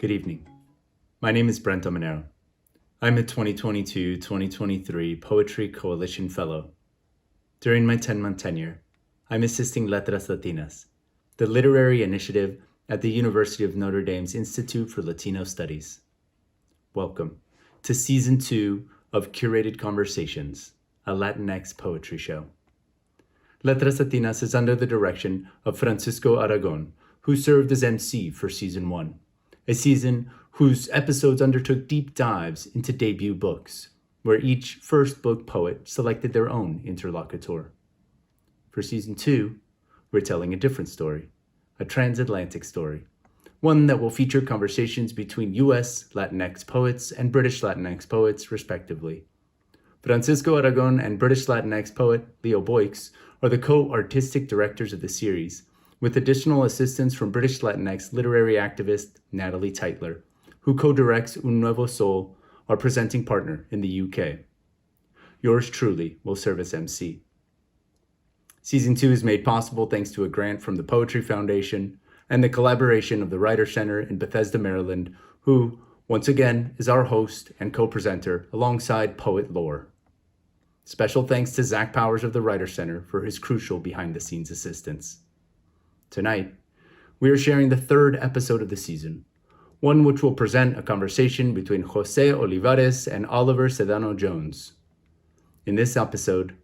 Good evening. My name is Brent Omanero. I'm a 2022-2023 Poetry Coalition Fellow. During my 10-month tenure, I'm assisting Letras Latinas, the literary initiative at the University of Notre Dame's Institute for Latino Studies. Welcome to Season 2 of Curated Conversations, a LatiNEXT Poetry Show. Letras Latinas is under the direction of Francisco Aragon, who served as MC for Season 1, a season whose episodes undertook deep dives into debut books, where each first book poet selected their own interlocutor. For Season 2, we're telling a different story, a transatlantic story, one that will feature conversations between U.S. Latinx poets and British Latinx poets, respectively. Francisco Aragon and British Latinx poet Leo Boix are the co-artistic directors of the series, with additional assistance from British Latinx literary activist Natalie Teitler, who co-directs Un Nuevo Sol, our presenting partner in the UK. Yours truly will serve as MC. Season 2 is made possible thanks to a grant from the Poetry Foundation and the collaboration of the Writer Center in Bethesda, Maryland, who, once again, is our host and co-presenter alongside Poet Lore. Special thanks to Zach Powers of the Writer Center for his crucial behind-the-scenes assistance. Tonight, we are sharing the third episode of the season, one which will present a conversation between José Olivarez and Oliver Sedano-Jones. In this episode,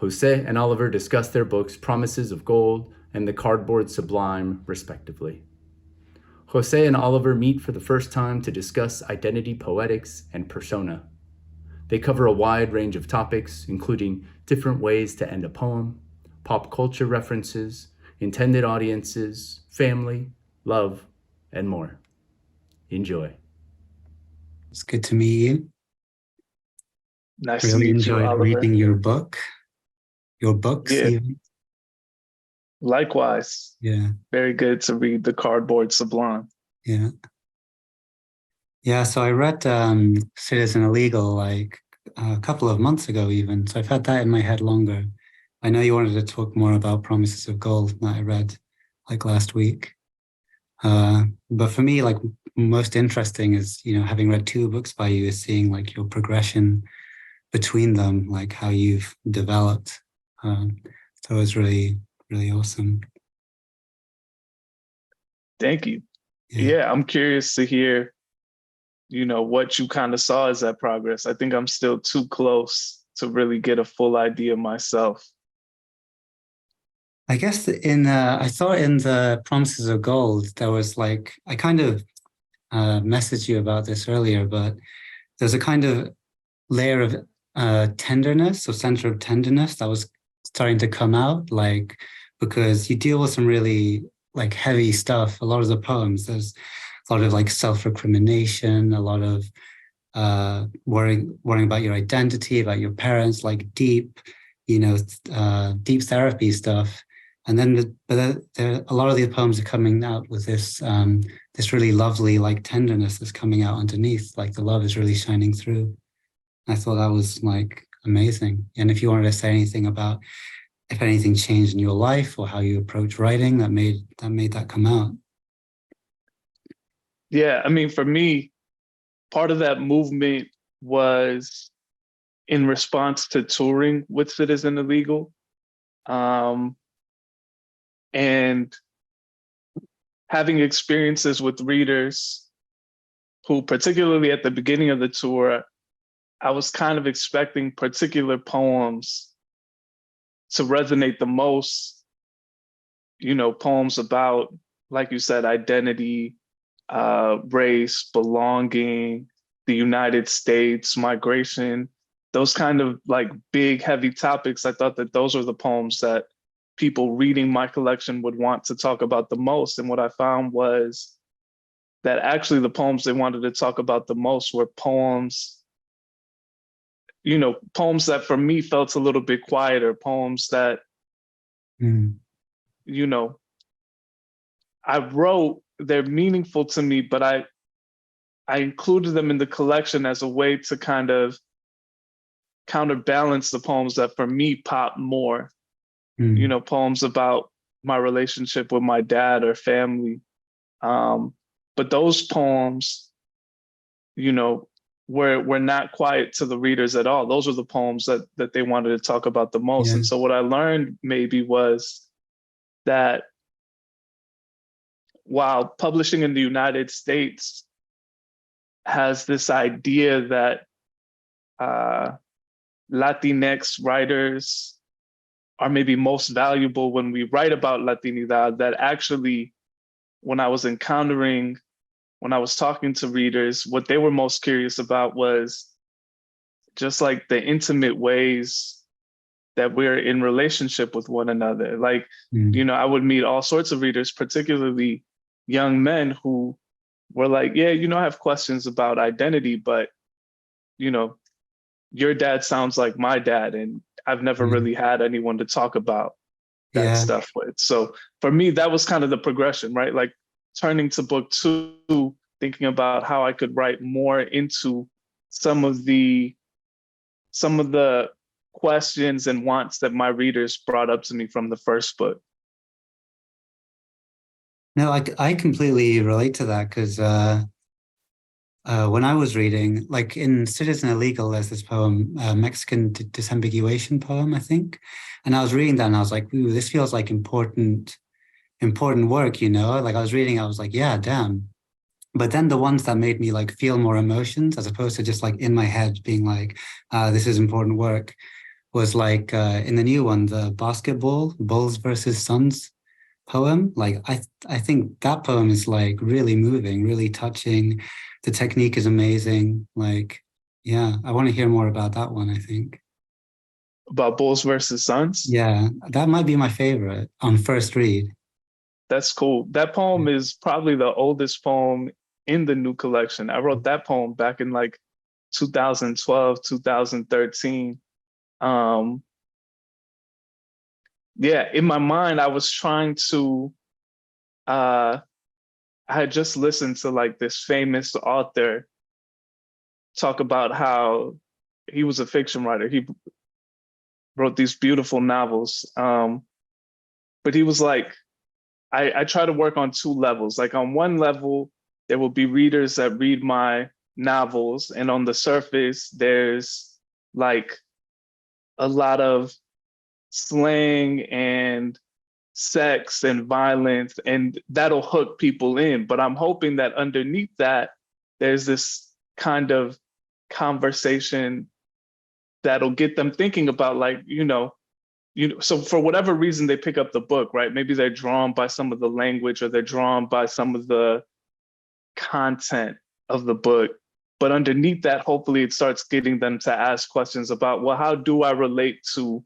José and Oliver discuss their books Promises of Gold and The Cardboard Sublime, respectively. José and Oliver meet for the first time to discuss identity poetics and persona. They cover a wide range of topics, including different ways to end a poem, pop culture references, intended audiences, family, love, and more. Enjoy. It's good to meet you. Nice to Really meet you, enjoyed Oliver. reading your books Yeah. even. Likewise. Yeah, Very good to read The Cardboard Sublime. yeah. Yeah, so I read Citizen Illegal like a couple of months ago even, so I've had that in my head longer. I know you wanted to talk more about Promises of Gold that I read like last week. But for me, like most interesting is, having read 2 books by you is seeing like your progression between them, like how you've developed. So it was really, really awesome. Thank you. Yeah. Yeah, I'm curious to hear, what you kind of saw as that progress. I think I'm still too close to really get a full idea myself. I guess I saw in the Promises of Gold, there was like, I kind of messaged you about this earlier, but there's a kind of layer of tenderness or center of tenderness that was starting to come out, like, because you deal with some really like heavy stuff. A lot of the poems, there's a lot of like self-recrimination, a lot of worrying about your identity, about your parents, like deep therapy stuff. And then a lot of the poems are coming out with this really lovely like tenderness that's coming out underneath, like the love is really shining through. I thought that was like amazing. And if you wanted to say anything about if anything changed in your life or how you approach writing that made that come out. Yeah, I mean, for me, part of that movement was in response to touring with Citizen Illegal. And having experiences with readers who, particularly at the beginning of the tour, I was kind of expecting particular poems to resonate the most, poems about, like you said, identity, race, belonging, the United States, migration, those kind of like big, heavy topics. I thought that those were the poems that people reading my collection would want to talk about the most. And what I found was that actually the poems they wanted to talk about the most were poems, poems that for me felt a little bit quieter, poems that, I wrote, they're meaningful to me, but I included them in the collection as a way to kind of counterbalance the poems that for me pop more. Poems about my relationship with my dad or family, But those poems, you know, were not quiet to the readers at all. Those were the poems that they wanted to talk about the most. Yeah. And so what I learned maybe was that while publishing in the United States has this idea that Latinx writers are maybe most valuable when we write about Latinidad, that actually, when I was talking to readers, what they were most curious about was just like the intimate ways that we're in relationship with one another. Like, you know, I would meet all sorts of readers, particularly young men who were like, yeah, you know, I have questions about identity, but, you know, your dad sounds like my dad, and I've never really had anyone to talk about that stuff with. So for me, that was kind of the progression, right? Like turning to book 2, thinking about how I could write more into some of the questions and wants that my readers brought up to me from the first book. No, I completely relate to that because when I was reading, like in Citizen Illegal, there's this poem, Mexican disambiguation poem, I think. And I was reading that and I was like, ooh, this feels like important work, you know? Like I was reading, I was like, yeah, damn. But then the ones that made me like feel more emotions, as opposed to just like in my head being like, this is important work, was like in the new one, the basketball, Bulls versus Suns poem. Like I think that poem is like really moving, really touching. The technique is amazing. Like, yeah, I want to hear more about that one, I think. About Bulls versus Suns? Yeah, that might be my favorite on first read. That's cool. That poem is probably the oldest poem in the new collection. I wrote that poem back in like 2012, 2013. Yeah, in my mind, I was trying to, I had just listened to like this famous author talk about how he was a fiction writer. He wrote these beautiful novels. But he was like, I try to work on 2 levels. Like on one level, there will be readers that read my novels, and on the surface, there's like a lot of slang and sex and violence, and that'll hook people in. But I'm hoping that underneath that, there's this kind of conversation that'll get them thinking about, like, so for whatever reason they pick up the book, right? Maybe they're drawn by some of the language, or they're drawn by some of the content of the book. But underneath that, hopefully it starts getting them to ask questions about, well, how do I relate to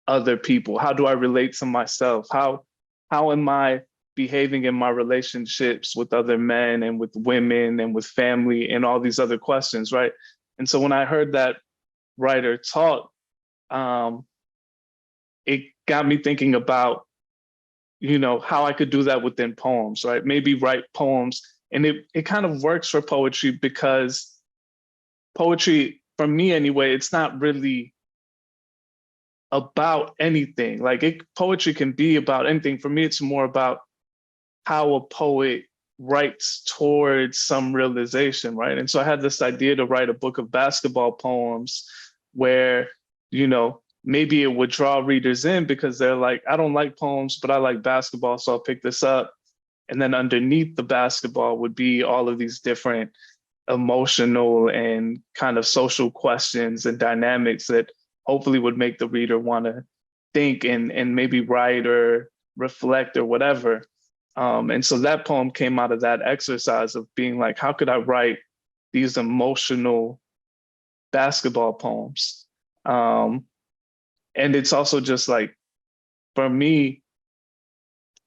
other people? How do I relate to myself? How am I behaving in my relationships with other men and with women and with family and all these other questions, right? And so when I heard that writer talk, it got me thinking about, how I could do that within poems, right? Maybe write poems. And it kind of works for poetry, because poetry, for me anyway, it's not really about anything. Like poetry can be about anything. For me, it's more about how a poet writes towards some realization, right? And so I had this idea to write a book of basketball poems where, maybe it would draw readers in because they're like, I don't like poems, but I like basketball, so I'll pick this up. And then underneath the basketball would be all of these different emotional and kind of social questions and dynamics that hopefully would make the reader want to think and maybe write or reflect or whatever. And so that poem came out of that exercise of being like, how could I write these emotional basketball poems? And it's also just like, for me,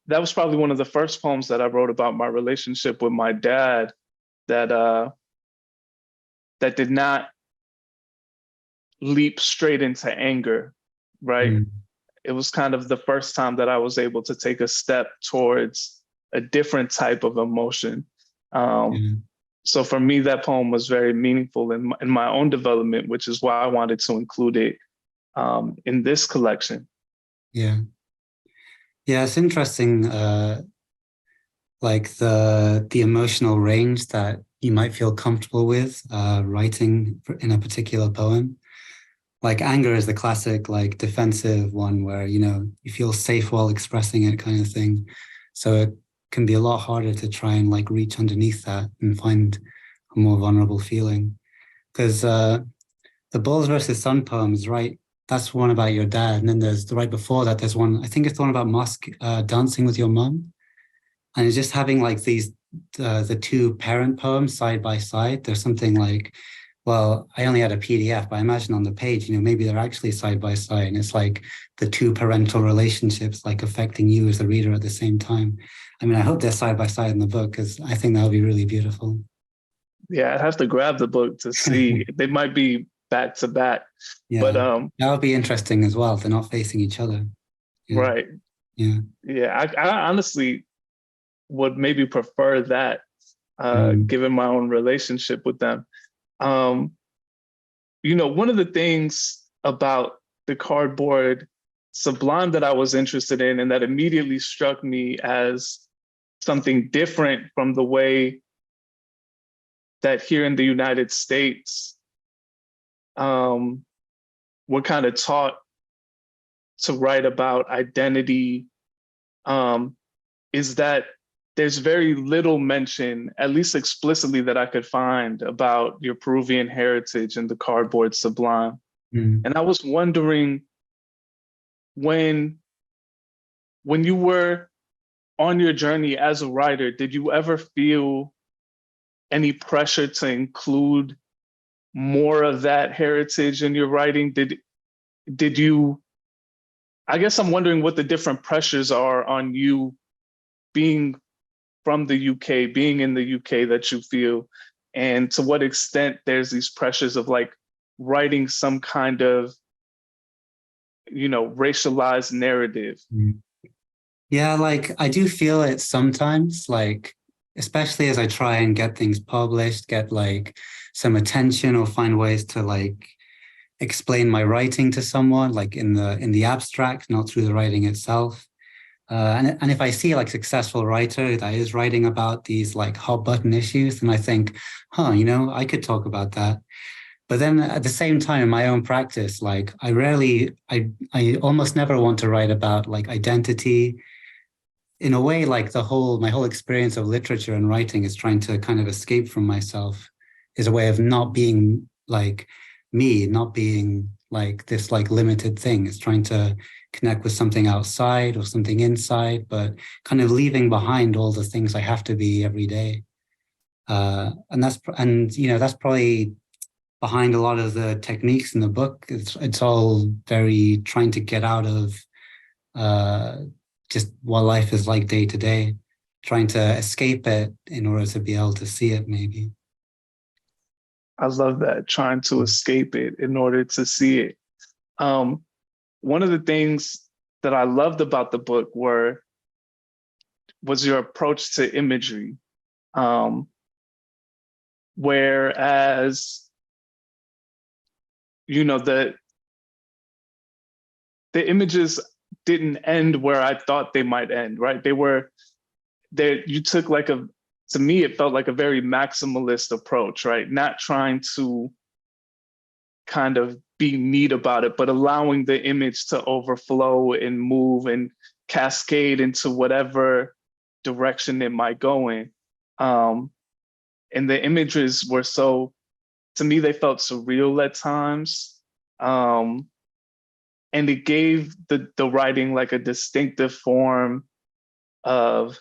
that was probably one of the first poems that I wrote about my relationship with my dad that did not leap straight into anger, right? It was kind of the first time that I was able to take a step towards a different type of emotion. So for me, that poem was very meaningful in my own development, which is why I wanted to include it in this collection. Yeah, it's interesting. like the emotional range that you might feel comfortable with writing in a particular poem. Like anger is the classic, like defensive one where, you know, you feel safe while expressing it kind of thing. So it can be a lot harder to try and like reach underneath that and find a more vulnerable feeling. Because the Bulls versus Sun poems, right? That's one about your dad. And then there's the right before that, there's one, I think it's the one about mosque dancing with your mum. And it's just having like these, the two parent poems side by side. There's something like, well, I only had a PDF, but I imagine on the page, you know, maybe they're actually side by side. And it's like the two parental relationships like affecting you as the reader at the same time. I mean, I hope they're side by side in the book because I think that would be really beautiful. Yeah, I'd have to grab the book to see. They might be back to back. Yeah, but that would be interesting as well. They're not facing each other. Yeah. Right. Yeah. Yeah, I honestly would maybe prefer that, given my own relationship with them. You know, one of the things about the cardboard sublime that I was interested in and that immediately struck me as something different from the way that here in the United States, we're kind of taught to write about identity, is that there's very little mention, at least explicitly that I could find, about your Peruvian heritage in the cardboard sublime. And I was wondering, when you were on your journey as a writer, did you ever feel any pressure to include more of that heritage in your writing? Did you, I guess I'm wondering what the different pressures are on you being from the UK, being in the UK, that you feel, and to what extent there's these pressures of like writing some kind of, you know, racialized narrative. Yeah, like I do feel it sometimes, like especially as I try and get things published, get like some attention or find ways to like explain my writing to someone, like in the abstract, not through the writing itself. And if I see like successful writer that is writing about these like hot button issues, then I think, huh, you know, I could talk about that. But then at the same time, in my own practice, like I almost never want to write about like identity. In a way, like my whole experience of literature and writing is trying to kind of escape from myself, is a way of not being like me, not being like this like limited thing. It's trying to connect with something outside or something inside, but kind of leaving behind all the things I have to be every day. And you know, that's probably behind a lot of the techniques in the book. It's all very trying to get out of just what life is like day to day, trying to escape it in order to be able to see it, maybe. I love that, trying to escape it in order to see it. One of the things that I loved about the book was your approach to imagery. Whereas, you know, the images didn't end where I thought they might end, right? You took like to me, it felt like a very maximalist approach, right? Not trying to kind of be neat about it, but allowing the image to overflow and move and cascade into whatever direction it might go in. And the images were to me, they felt surreal at times. And it gave the writing like a distinctive form of,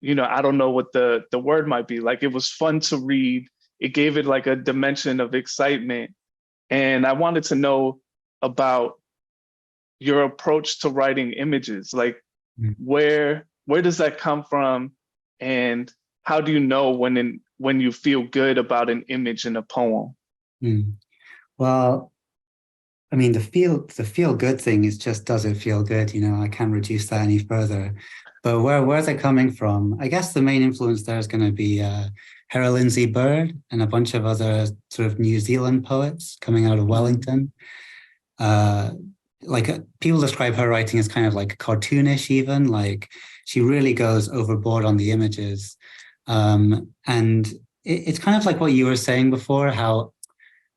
you know, I don't know what the word might be. Like, it was fun to read. It gave it like a dimension of excitement. And I wanted to know about your approach to writing images. Like, where does that come from? And how do you know when you feel good about an image in a poem? Well, I mean, the feel good thing is just, does it feel good? You know, I can't reduce that any further. But where's it coming from? I guess the main influence there is going to be Hera Lindsay Bird and a bunch of other sort of New Zealand poets coming out of Wellington. like people describe her writing as kind of like cartoonish, even like she really goes overboard on the images. And it's kind of like what you were saying before, how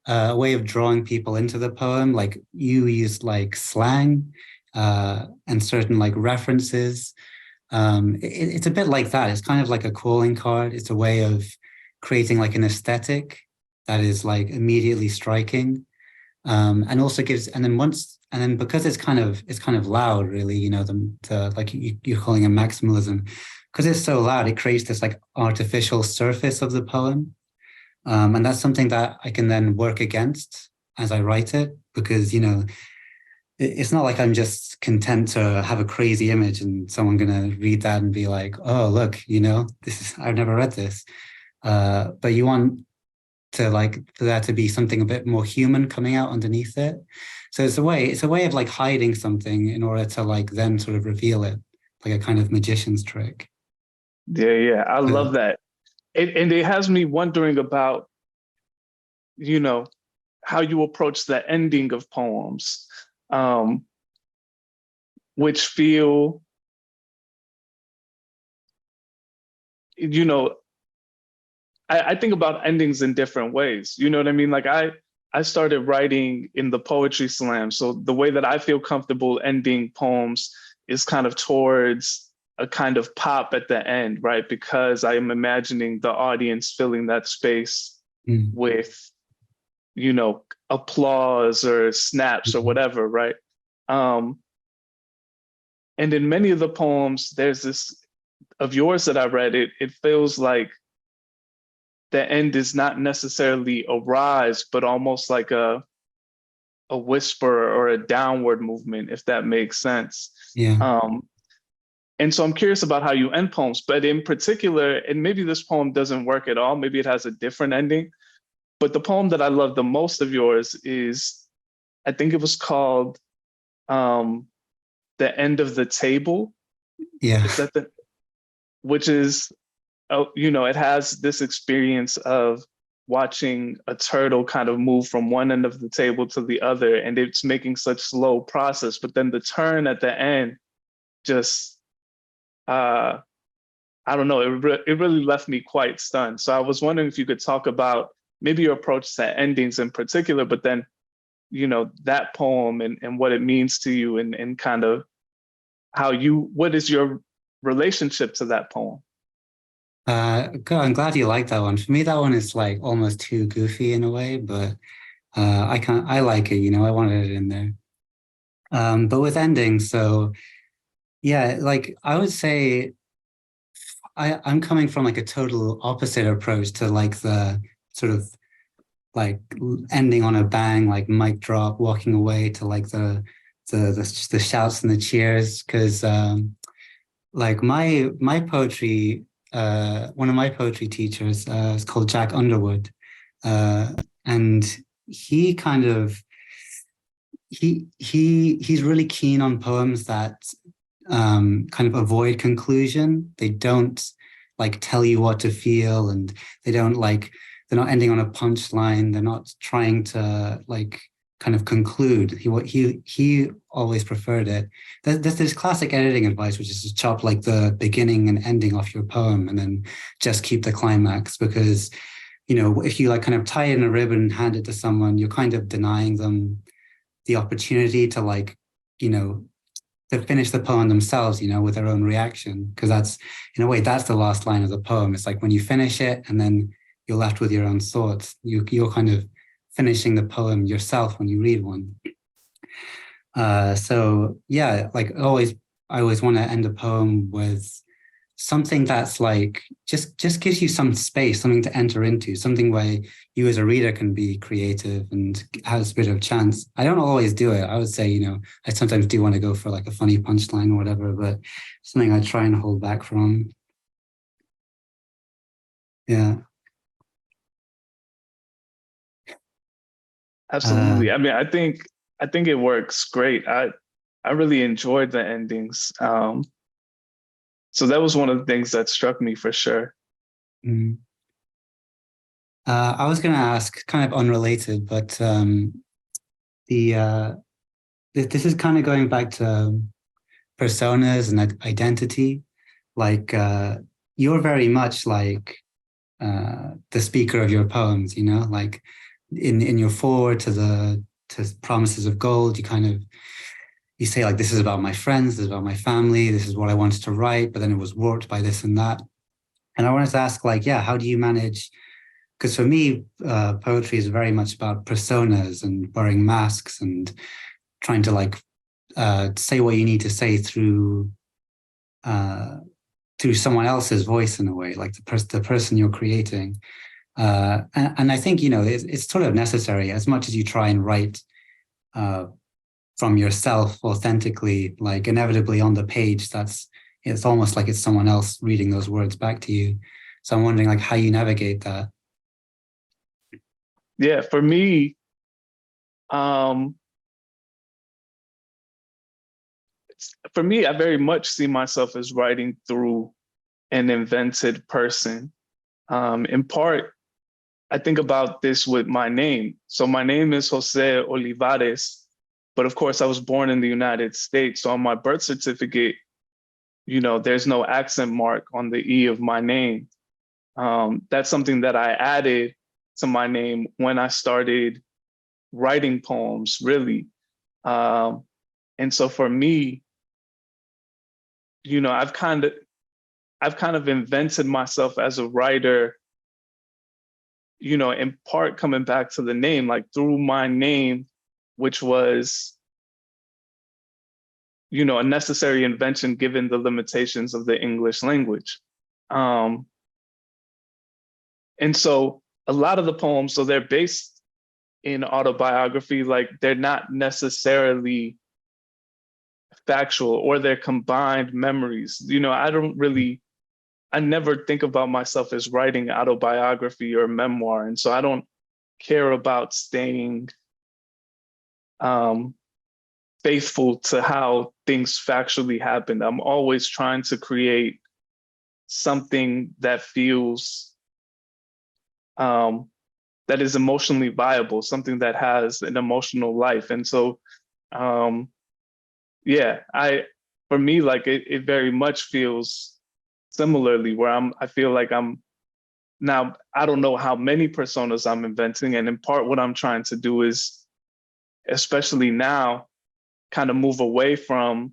a way of drawing people into the poem, like you used like slang and certain like references. It's a bit like that. It's kind of like a calling card. It's a way of creating like an aesthetic that is like immediately striking, and also gives. And then because it's kind of loud, really. You know, the like you're calling it maximalism, because it's so loud. It creates this like artificial surface of the poem, and that's something that I can then work against as I write it, because it's not like I'm just content to have a crazy image and someone gonna read that and be like, oh, look, I've never read this. But you want to like for there to be something a bit more human coming out underneath it. So it's a way of like hiding something in order to like then sort of reveal it, like a kind of magician's trick. Yeah, I love that. And it has me wondering about, how you approach the ending of poems, which feel, I think about endings in different ways. You know what I mean? Like I started writing in the poetry slam. So the way that I feel comfortable ending poems is kind of towards a kind of pop at the end, right? Because I am imagining the audience filling that space with, applause or snaps or whatever, right? And in many of the poems, there's this of yours that I read, it feels like the end is not necessarily a rise, but almost like a whisper or a downward movement, if that makes sense. Yeah. And so I'm curious about how you end poems, but in particular, and maybe this poem doesn't work at all, maybe it has a different ending, but the poem that I love the most of yours is, I think it was called The End of the Table. Yeah. Is that which is, it has this experience of watching a turtle kind of move from one end of the table to the other, and it's making such slow process, but then the turn at the end just, I don't know, it really left me quite stunned. So I was wondering if you could talk about maybe your approach to endings in particular, but then, that poem and what it means to you, and kind of what is your relationship to that poem? Good. I'm glad you like that one. For me, that one is like almost too goofy in a way, but I like it, I wanted it in there. But with endings, so yeah, like I would say I'm coming from like a total opposite approach to like the sort of like ending on a bang, like mic drop, walking away to like the shouts and the cheers. Because like my poetry, one of my poetry teachers is called Jack Underwood, and he kind of he's really keen on poems that kind of avoid conclusion. They don't like tell you what to feel, and they don't like they're not ending on a punchline. They're not trying to like kind of conclude. He always preferred it. There's this classic editing advice, which is to chop like the beginning and ending off your poem, and then just keep the climax, because if you like kind of tie it in a ribbon and hand it to someone, you're kind of denying them the opportunity to like to finish the poem themselves, with their own reaction. Because that's, in a way, that's the last line of the poem. It's like when you finish it and then you're left with your own thoughts, you're kind of finishing the poem yourself when you read one. So yeah, like I always want to end a poem with something that's like just gives you some space, something to enter into, something where you as a reader can be creative and has a bit of chance. I don't always do it. I would say, I sometimes do want to go for like a funny punchline or whatever, but something I try and hold back from. Yeah. Absolutely. I mean, I think it works great. I really enjoyed the endings. So that was one of the things that struck me for sure. I was going to ask, kind of unrelated, but the this is kind of going back to personas and identity. Like you're very much like the speaker of your poems, you know, like in your foreword to Promises of Gold, you say like, this is about my friends, this is about my family, this is what I wanted to write, but then it was warped by this and that. And I wanted to ask, like, yeah, how do you manage? Because for me, poetry is very much about personas and wearing masks and trying to like say what you need to say through someone else's voice in a way, like the person you're creating. And I think, you know, it's sort of necessary as much as you try and write from yourself authentically, like inevitably on the page, it's almost like it's someone else reading those words back to you. So I'm wondering like how you navigate that. Yeah, for me, I very much see myself as writing through an invented person. In part, I think about this with my name. So my name is José Olivarez, but of course I was born in the United States. So on my birth certificate, you know, there's no accent mark on the E of my name. That's something that I added to my name when I started writing poems, really. And so for me, you know, I've kind of invented myself as a writer, you know, in part coming back to the name, like through my name, which was, you know, a necessary invention given the limitations of the English language. And so a lot of the poems, so they're based in autobiography, like they're not necessarily factual, or they're combined memories. You know, I never think about myself as writing autobiography or memoir. And so I don't care about staying faithful to how things factually happened. I'm always trying to create something that feels, that is emotionally viable, something that has an emotional life. And so, yeah, for me, like it very much feels similarly where I feel like I'm now, I don't know how many personas I'm inventing. And in part, what I'm trying to do is, especially now, kind of move away from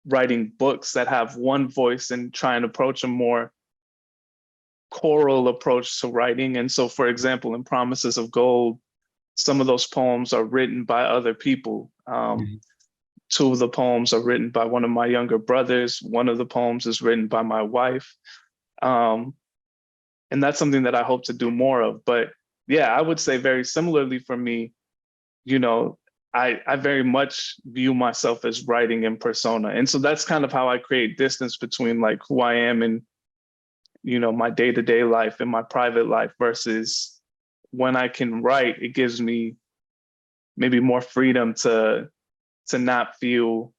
writing books that have one voice and try and approach a more choral approach to writing. And so, for example, in Promises of Gold, some of those poems are written by other people. Two of the poems are written by one of my younger brothers. One of the poems is written by my wife. And that's something that I hope to do more of. But yeah, I would say very similarly for me, you know, I very much view myself as writing in persona. And so that's kind of how I create distance between like who I am and, you know, my day-to-day life and my private life versus when I can write, it gives me maybe more freedom to not feel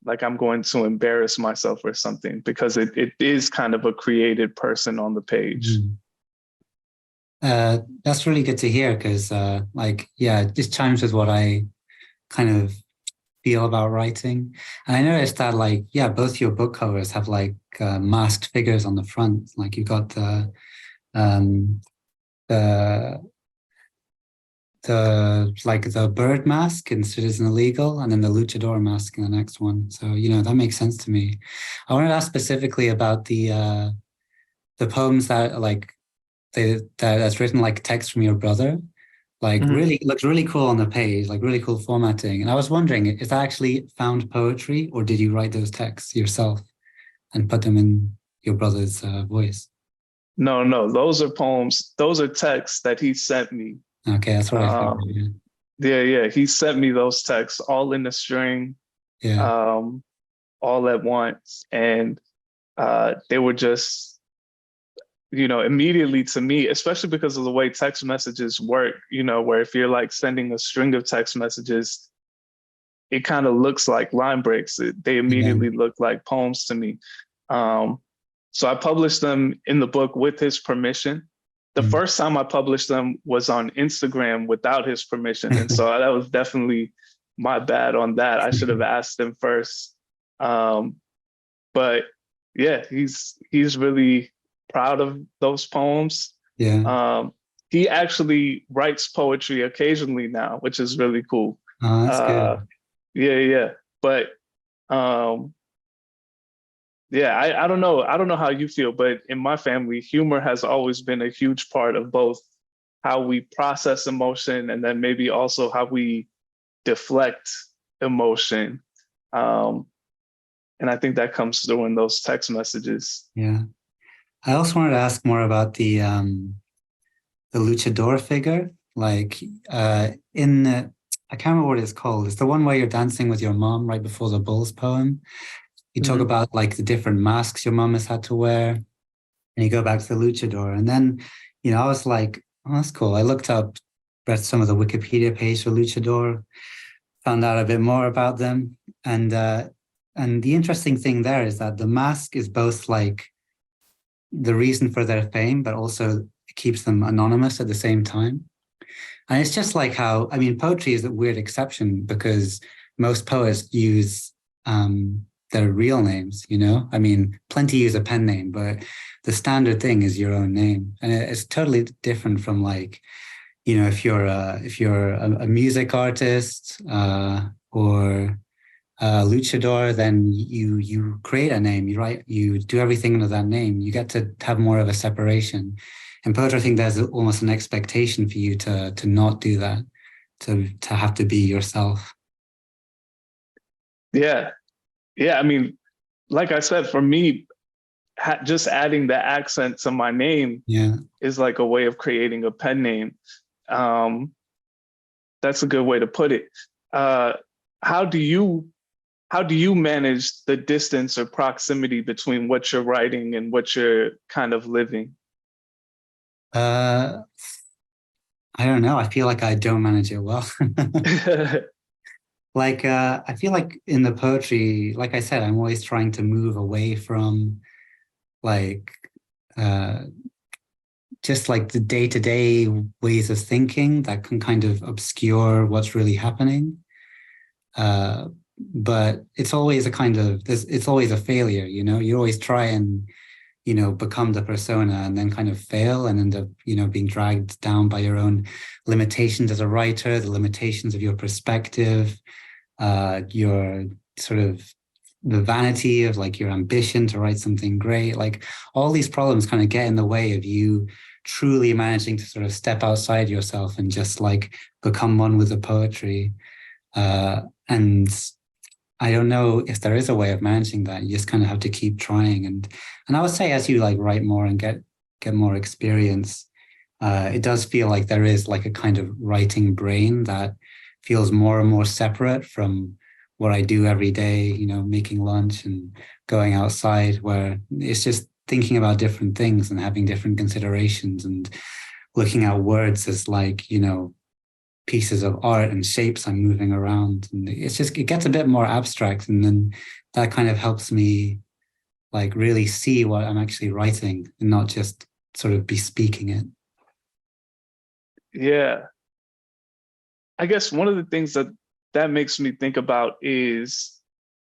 like I'm going to embarrass myself or something, because it is kind of a created person on the page. That's really good to hear, because like, yeah, it just chimes with what I kind of feel about writing. And I noticed that, like, yeah, both your book covers have like masked figures on the front. Like you've got the bird mask in Citizen Illegal, and then the luchador mask in the next one. So, you know, that makes sense to me. I wanted to ask specifically about the poems that like that's written like text from your brother. Like really looks really cool on the page, like really cool formatting. And I was wondering, is that actually found poetry, or did you write those texts yourself and put them in your brother's voice? No, those are poems. Those are texts that he sent me. Okay, that's what I figured. Yeah. He sent me those texts all in a string, all at once. And they were just, you know, immediately to me, especially because of the way text messages work, you know, where if you're like sending a string of text messages, it kind of looks like line breaks. They immediately look like poems to me. So I published them in the book with his permission. the first time I published them was on Instagram without his permission. And so that was definitely my bad on that. I should have asked him first. But yeah, he's really proud of those poems. Yeah. He actually writes poetry occasionally now, which is really cool. Oh, that's good. Yeah. But yeah, I don't know. I don't know how you feel, but in my family, humor has always been a huge part of both how we process emotion and then maybe also how we deflect emotion. And I think that comes through in those text messages. Yeah. I also wanted to ask more about the luchador figure. Like in the, I can't remember what it's called. It's the one where you're dancing with your mom right before the Bulls poem. You talk about like the different masks your mom has had to wear, and you go back to the luchador. And then, you know, I was like, oh, that's cool. I looked up, read some of the Wikipedia page for luchador, found out a bit more about them. And the interesting thing there is that the mask is both like the reason for their fame, but also it keeps them anonymous at the same time. And it's just like how, I mean, poetry is a weird exception because most poets use their real names, you know? I mean, plenty use a pen name, but the standard thing is your own name. And it's totally different from like, you know, if you're a music artist or a luchador, then you create a name, you do everything under that name. You get to have more of a separation. In poetry, I think there's almost an expectation for you to not do that, to have to be yourself. Yeah. I mean, like I said, for me, just adding the accent to my name is like a way of creating a pen name. That's a good way to put it. How do you manage the distance or proximity between what you're writing and what you're kind of living? I don't know. I feel like I don't manage it well. Like, I feel like in the poetry, like I said, I'm always trying to move away from like, just like the day-to-day ways of thinking that can kind of obscure what's really happening. But it's always a kind of, it's always a failure, you know? You always try and, you know, become the persona and then kind of fail and end up, you know, being dragged down by your own limitations as a writer, the limitations of your perspective, your sort of the vanity of like your ambition to write something great. Like all these problems kind of get in the way of you truly managing to sort of step outside yourself and just like become one with the poetry. And I don't know if there is a way of managing that. You just kind of have to keep trying. And I would say as you like write more and get more experience, it does feel like there is like a kind of writing brain that feels more and more separate from what I do every day, you know, making lunch and going outside, where it's just thinking about different things and having different considerations and looking at words as like, you know, pieces of art and shapes I'm moving around. And it's just, it gets a bit more abstract. And then that kind of helps me like really see what I'm actually writing and not just sort of be speaking it. Yeah. I guess one of the things that makes me think about is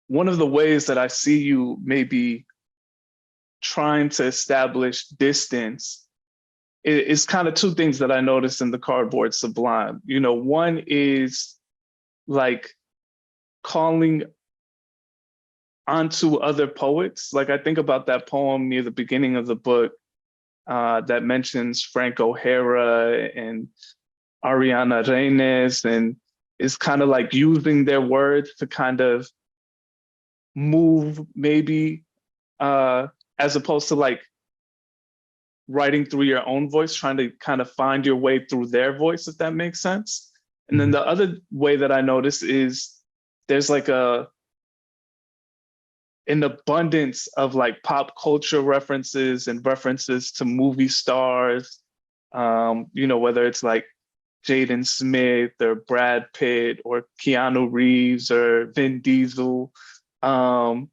one of the ways that I see you maybe trying to establish distance is kind of two things that I noticed in the Cardboard Sublime. You know, one is like calling onto other poets. Like I think about that poem near the beginning of the book that mentions Frank O'Hara and Ariana Reines, and is kind of like using their words to kind of move maybe as opposed to like writing through your own voice, trying to kind of find your way through their voice, if that makes sense. And then the other way that I notice is there's like an abundance of like pop culture references and references to movie stars, you know, whether it's like Jaden Smith or Brad Pitt or Keanu Reeves or Vin Diesel. And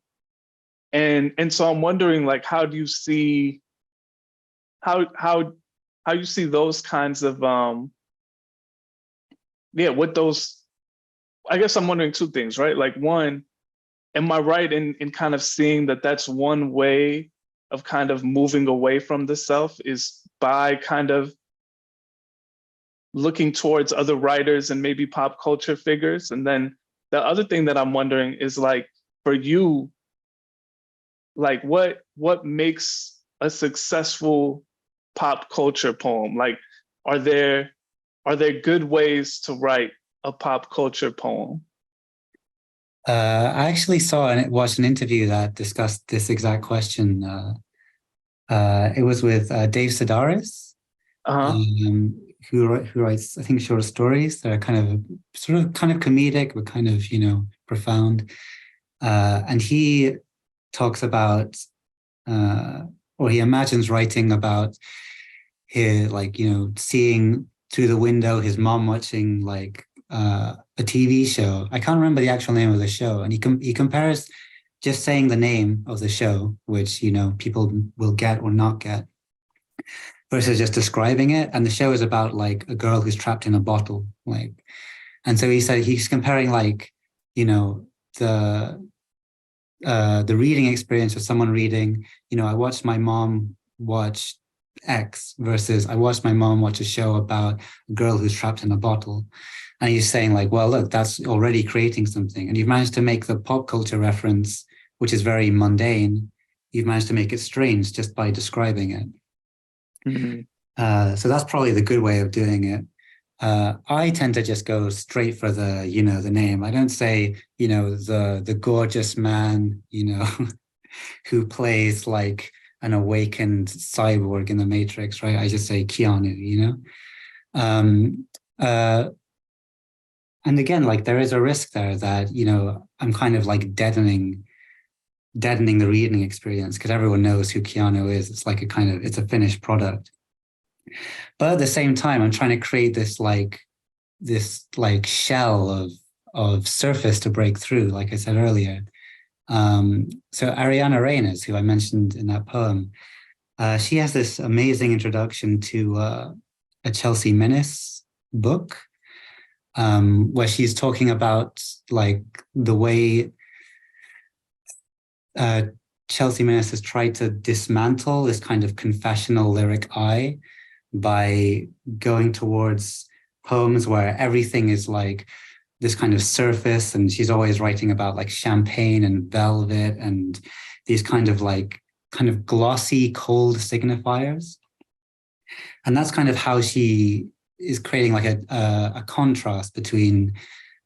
so I'm wondering, like, how do you see, how how you see those kinds of what those, I guess I'm wondering two things, right? Like one, am I right in kind of seeing that that's one way of kind of moving away from the self, is by kind of looking towards other writers and maybe pop culture figures? And then the other thing that I'm wondering is, like, for you, like what makes a successful pop culture poem? Like, are there good ways to write a pop culture poem? I actually saw and watched an interview that discussed this exact question. It was with Dave Sedaris, who writes, I think, short stories that are kind of comedic, but kind of, profound. And he talks about, or he imagines writing about his, seeing through the window his mom watching a TV show. I can't remember the actual name of the show, and he compares just saying the name of the show, which people will get or not get, versus just describing it. And the show is about like a girl who's trapped in a bottle, and so he said he's comparing the reading experience of someone reading, I watched my mom watch X versus I watched my mom watch a show about a girl who's trapped in a bottle. And he's saying well, look, that's already creating something. And you've managed to make the pop culture reference, which is very mundane, you've managed to make it strange just by describing it. Mm-hmm. So that's probably the good way of doing it. I tend to just go straight for the name. I don't say, the gorgeous man, who plays like an awakened cyborg in the Matrix, right? I just say Keanu, and again, there is a risk there that, I'm kind of deadening the reading experience because everyone knows who Keanu is. It's it's a finished product. But at the same time, I'm trying to create this shell of surface to break through, like I said earlier. So Ariana Reynolds, who I mentioned in that poem, she has this amazing introduction to a Chelsea Minnis book, where she's talking about the way Chelsea Minnis has tried to dismantle this kind of confessional lyric I by going towards poems where everything is this kind of surface, and she's always writing about champagne and velvet and these kind of glossy, cold signifiers. And that's kind of how she is creating a contrast between,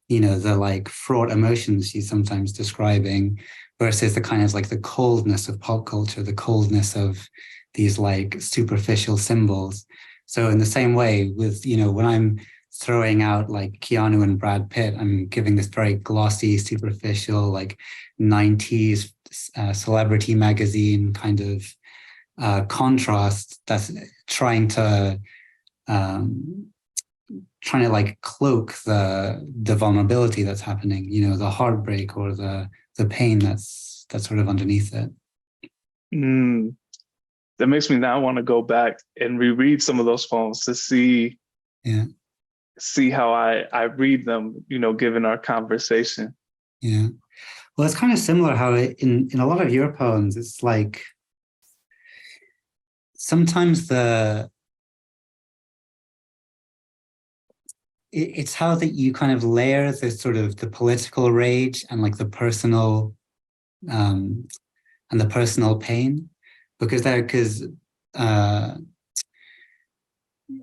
the fraught emotions she's sometimes describing versus the kind of the coldness of pop culture, the coldness of these superficial symbols. So in the same way with, when I'm throwing out Keanu and Brad Pitt, I'm giving this very glossy, superficial, 90s celebrity magazine kind of contrast that's trying to cloak the vulnerability that's happening, the heartbreak or the pain that's sort of underneath it. That makes me now want to go back and reread some of those poems to see how I read them, given our conversation. Yeah. Well, it's kind of similar how in a lot of your poems, it's sometimes it's how that you kind of layer the sort of the political rage and the personal and the personal pain, because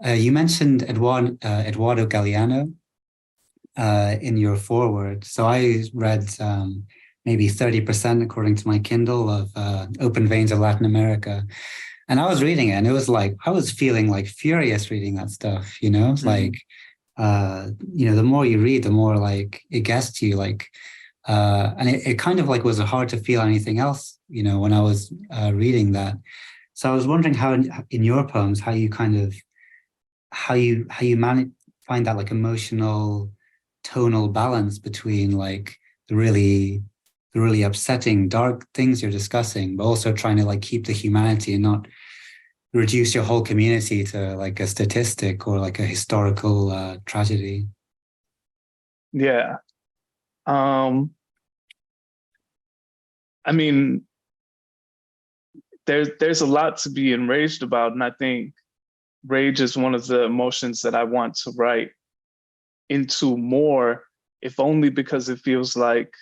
you mentioned Eduardo Galeano in your foreword. So I read maybe 30%, according to my Kindle, of Open Veins of Latin America. And I was reading it, and it was I was feeling furious reading that stuff, It's the more you read, the more it gets to you, and it kind of was hard to feel anything else, when I was reading that. So I was wondering how in your poems, how you find that emotional tonal balance between the really upsetting dark things you're discussing, but also trying to keep the humanity and not reduce your whole community to like a statistic or like a historical tragedy. Yeah. I mean, there's a lot to be enraged about, and I think rage is one of the emotions that I want to write into more, if only because it feels like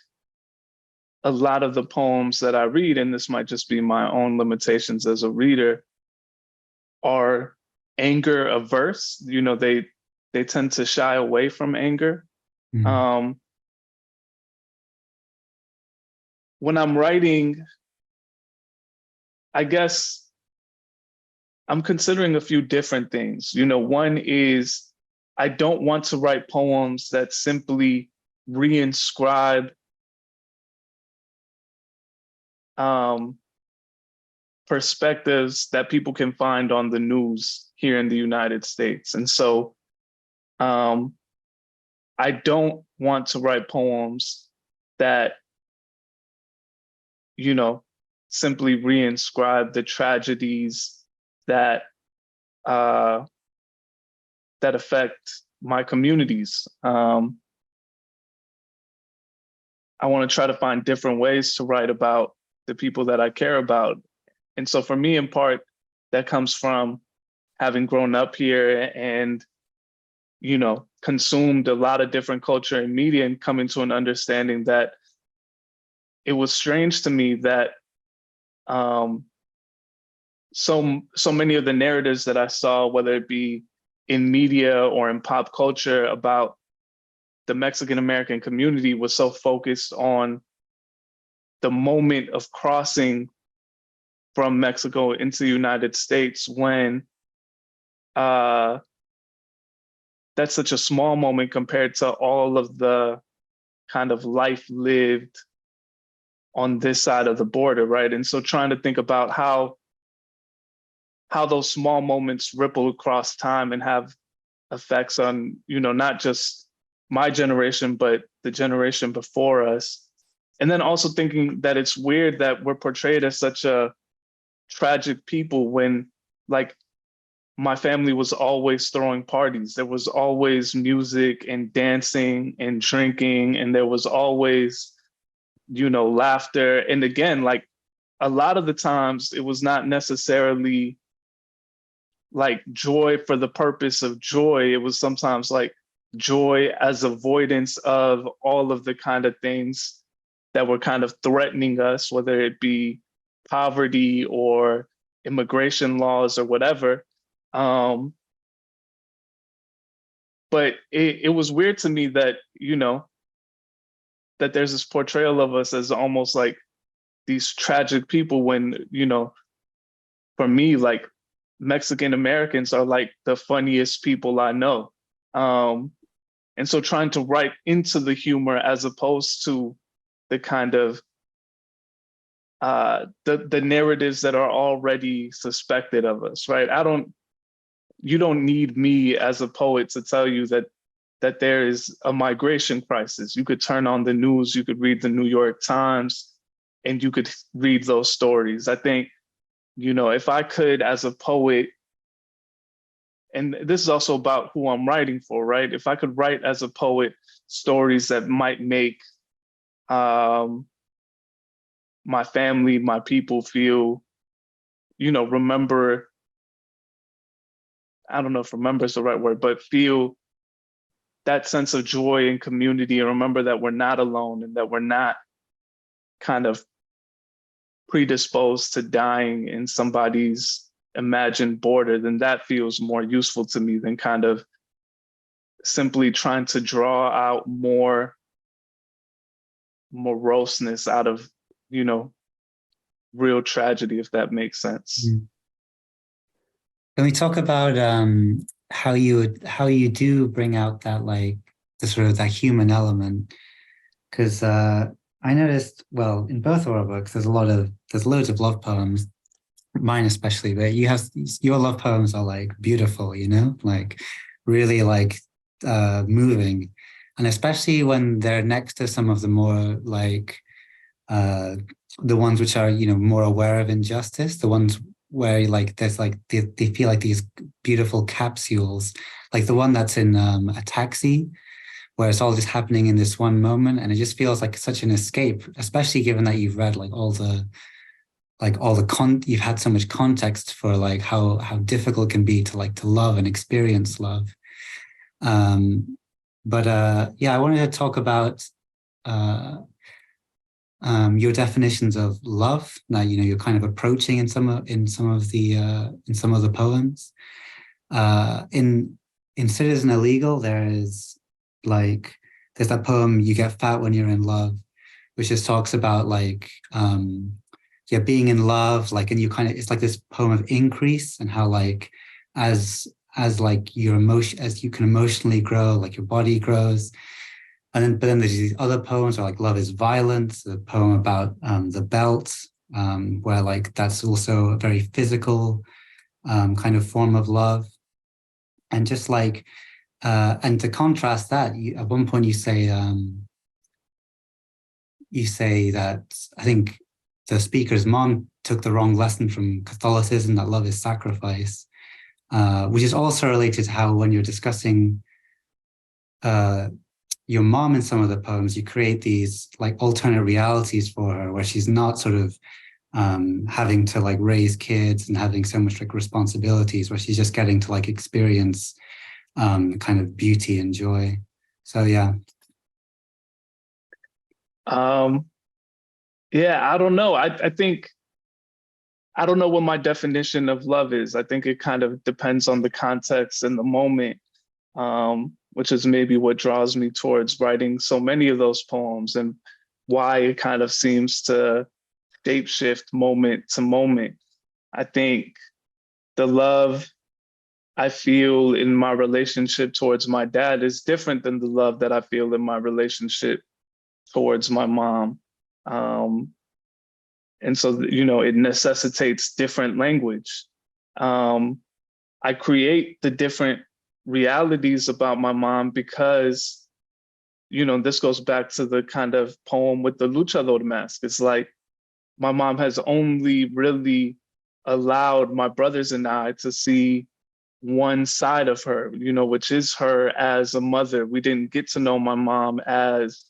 a lot of the poems that I read, and this might just be my own limitations as a reader, are anger averse. You know, they tend to shy away from anger. Mm. When I'm writing, I guess I'm considering a few different things. You know, one is I don't want to write poems that simply reinscribe perspectives that people can find on the news here in the United States. And so I don't want to write poems that, you know, simply reinscribe the tragedies that that affect my communities. I want to try to find different ways to write about the people that I care about. And so for me, in part, that comes from having grown up here and, you know, consumed a lot of different culture and media, and coming to an understanding that it was strange to me that so many of the narratives that I saw, whether it be in media or in pop culture about the Mexican American community, was so focused on the moment of crossing from Mexico into the United States, when that's such a small moment compared to all of the kind of life lived on this side of the border, right? And so trying to think about how those small moments ripple across time and have effects on, you know, not just my generation, but the generation before us. And then also thinking that it's weird that we're portrayed as such a tragic people when, like, my family was always throwing parties. There was always music and dancing and drinking, and there was always, you know, laughter. And again, like, a lot of the times it was not necessarily like joy for the purpose of joy. It was sometimes like joy as avoidance of all of the kind of things that were kind of threatening us, whether it be poverty or immigration laws or whatever. But it was weird to me that, you know, that there's this portrayal of us as almost like these tragic people when, you know, for me, like, Mexican Americans are like the funniest people I know. And so trying to write into the humor as opposed to the kind of the narratives that are already suspected of us, right? You don't need me as a poet to tell you that there is a migration crisis. You could turn on the news, you could read the New York Times, and you could read those stories. I think, you know, if I could, as a poet, and this is also about who I'm writing for, right? If I could write as a poet stories that might make my family, my people feel, you know, remember, I don't know if remember is the right word, but feel that sense of joy and community, and remember that we're not alone and that we're not kind of predisposed to dying in somebody's imagined border, then that feels more useful to me than kind of simply trying to draw out more moroseness out of, you know, real tragedy, if that makes sense. Mm. Can we talk about how you do bring out that, like, the sort of that human element? Because I noticed, well, in both of our books, there's loads of love poems, mine especially, but your love poems are like beautiful, you know, like really like moving, and especially when they're next to some of the more like the ones which are, you know, more aware of injustice, the ones where like there's like they feel like these beautiful capsules, like the one that's in A Taxi, where it's all just happening in this one moment, and it just feels like such an escape, especially given that you've read like all the you've had so much context for like how difficult it can be to like to love and experience love. Yeah, I wanted to talk about your definitions of love that you're kind of approaching in some of the poems. In Citizen Illegal, there's that poem "You Get Fat When You're in Love," which just talks about like being in love, like, and you kind of, it's like this poem of increase, and how like as like your emotion, as you can emotionally grow, like your body grows. But then there's these other poems where like Love is Violence, the poem about the belt, where like that's also a very physical kind of form of love. And just like, and to contrast that, at one point you say that I think the speaker's mom took the wrong lesson from Catholicism, that love is sacrifice, which is also related to how when you're discussing your mom in some of the poems, you create these like alternate realities for her, where she's not sort of having to like raise kids and having so much like responsibilities, where she's just getting to like experience kind of beauty and joy. So yeah. Yeah, I don't know. I think I don't know what my definition of love is. I think it kind of depends on the context and the moment, which is maybe what draws me towards writing so many of those poems, and why it kind of seems to shapeshift moment to moment. I think the love I feel in my relationship towards my dad is different than the love that I feel in my relationship towards my mom. And so, it necessitates different language. I create the different realities about my mom because, this goes back to the kind of poem with the luchador mask. It's like my mom has only really allowed my brothers and I to see one side of her, which is her as a mother. We didn't get to know my mom as,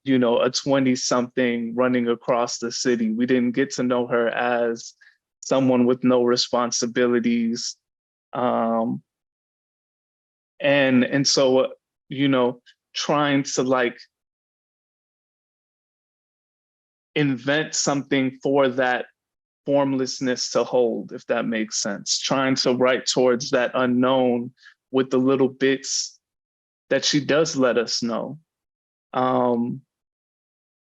a 20-something running across the city. We didn't get to know her as someone with no responsibilities. And so, trying to like invent something for that formlessness to hold, if that makes sense. Trying to write towards that unknown with the little bits that she does let us know.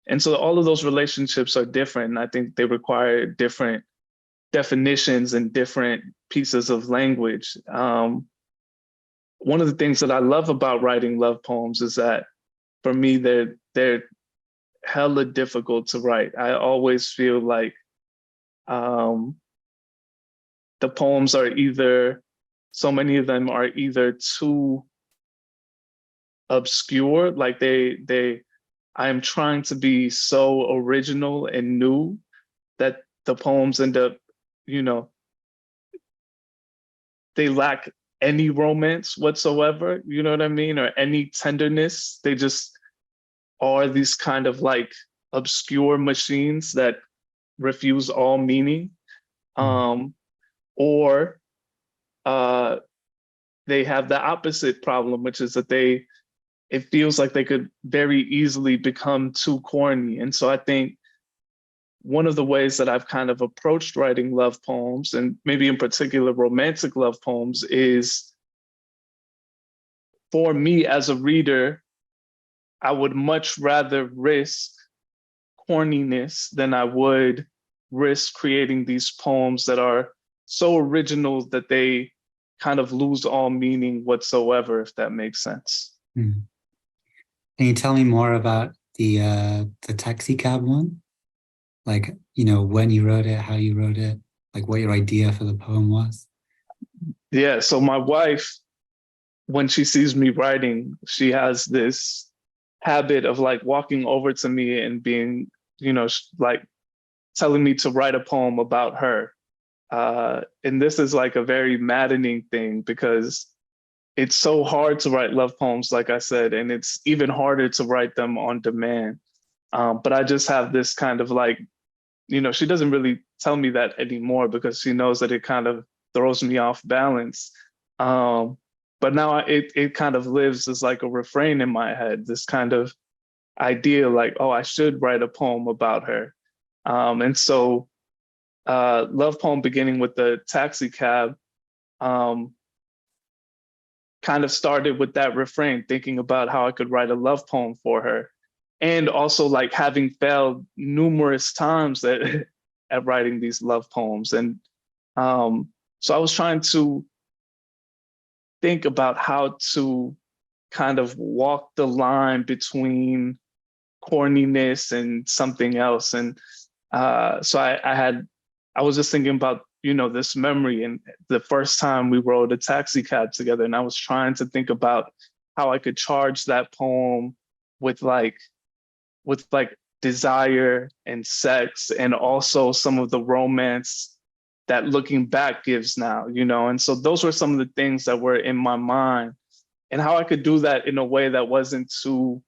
And so all of those relationships are different. And I think they require different definitions and different pieces of language. One of the things that I love about writing love poems is that for me, they're hella difficult to write. I always feel like the poems are either, so many of them are either too obscure, like I am trying to be so original and new that the poems end up, they lack any romance whatsoever, you know what I mean? Or any tenderness. They just are these kind of like obscure machines that refuse all meaning. Or they have the opposite problem, which is that it feels like they could very easily become too corny. And so I think one of the ways that I've kind of approached writing love poems, and maybe in particular romantic love poems, is for me as a reader, I would much rather risk corniness than I would risk creating these poems that are so original that they kind of lose all meaning whatsoever, if that makes sense. Mm. Can you tell me more about the taxi cab one? Like, when you wrote it, how you wrote it, like what your idea for the poem was? Yeah, so my wife, when she sees me writing, she has this habit of like walking over to me and being, like telling me to write a poem about her. And this is like a very maddening thing because it's so hard to write love poems, like I said, and it's even harder to write them on demand. But I just have this kind of like, she doesn't really tell me that anymore because she knows that it kind of throws me off balance. But now it kind of lives as like a refrain in my head, this kind of idea like, oh, I should write a poem about her. And so love poem beginning with the taxi cab kind of started with that refrain, thinking about how I could write a love poem for her. And also like having failed numerous times at writing these love poems. And so I was trying to think about how to kind of walk the line between corniness and something else. And so I was just thinking about, this memory and the first time we rode a taxi cab together. And I was trying to think about how I could charge that poem with desire and sex, and also some of the romance that looking back gives now, And so those were some of the things that were in my mind, and how I could do that in a way that wasn't too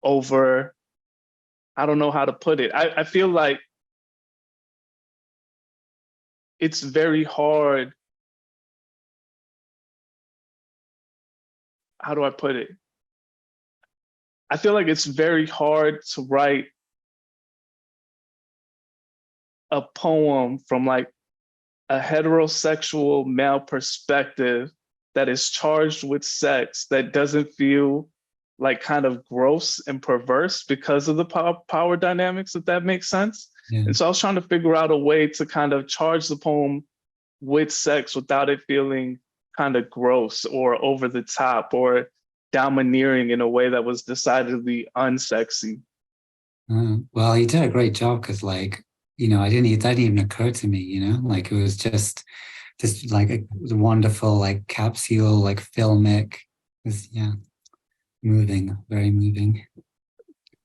over. I don't know how to put it. I feel like it's very hard. How do I put it? I feel like it's very hard to write a poem from like a heterosexual male perspective that is charged with sex that doesn't feel like kind of gross and perverse because of the power dynamics, if that makes sense. Yeah. And so I was trying to figure out a way to kind of charge the poem with sex without it feeling kind of gross or over the top or domineering in a way that was decidedly unsexy. Well, you did a great job because, like, that didn't even occur to me. Like it was just like a wonderful, like capsule, like filmic. It was, moving, very moving.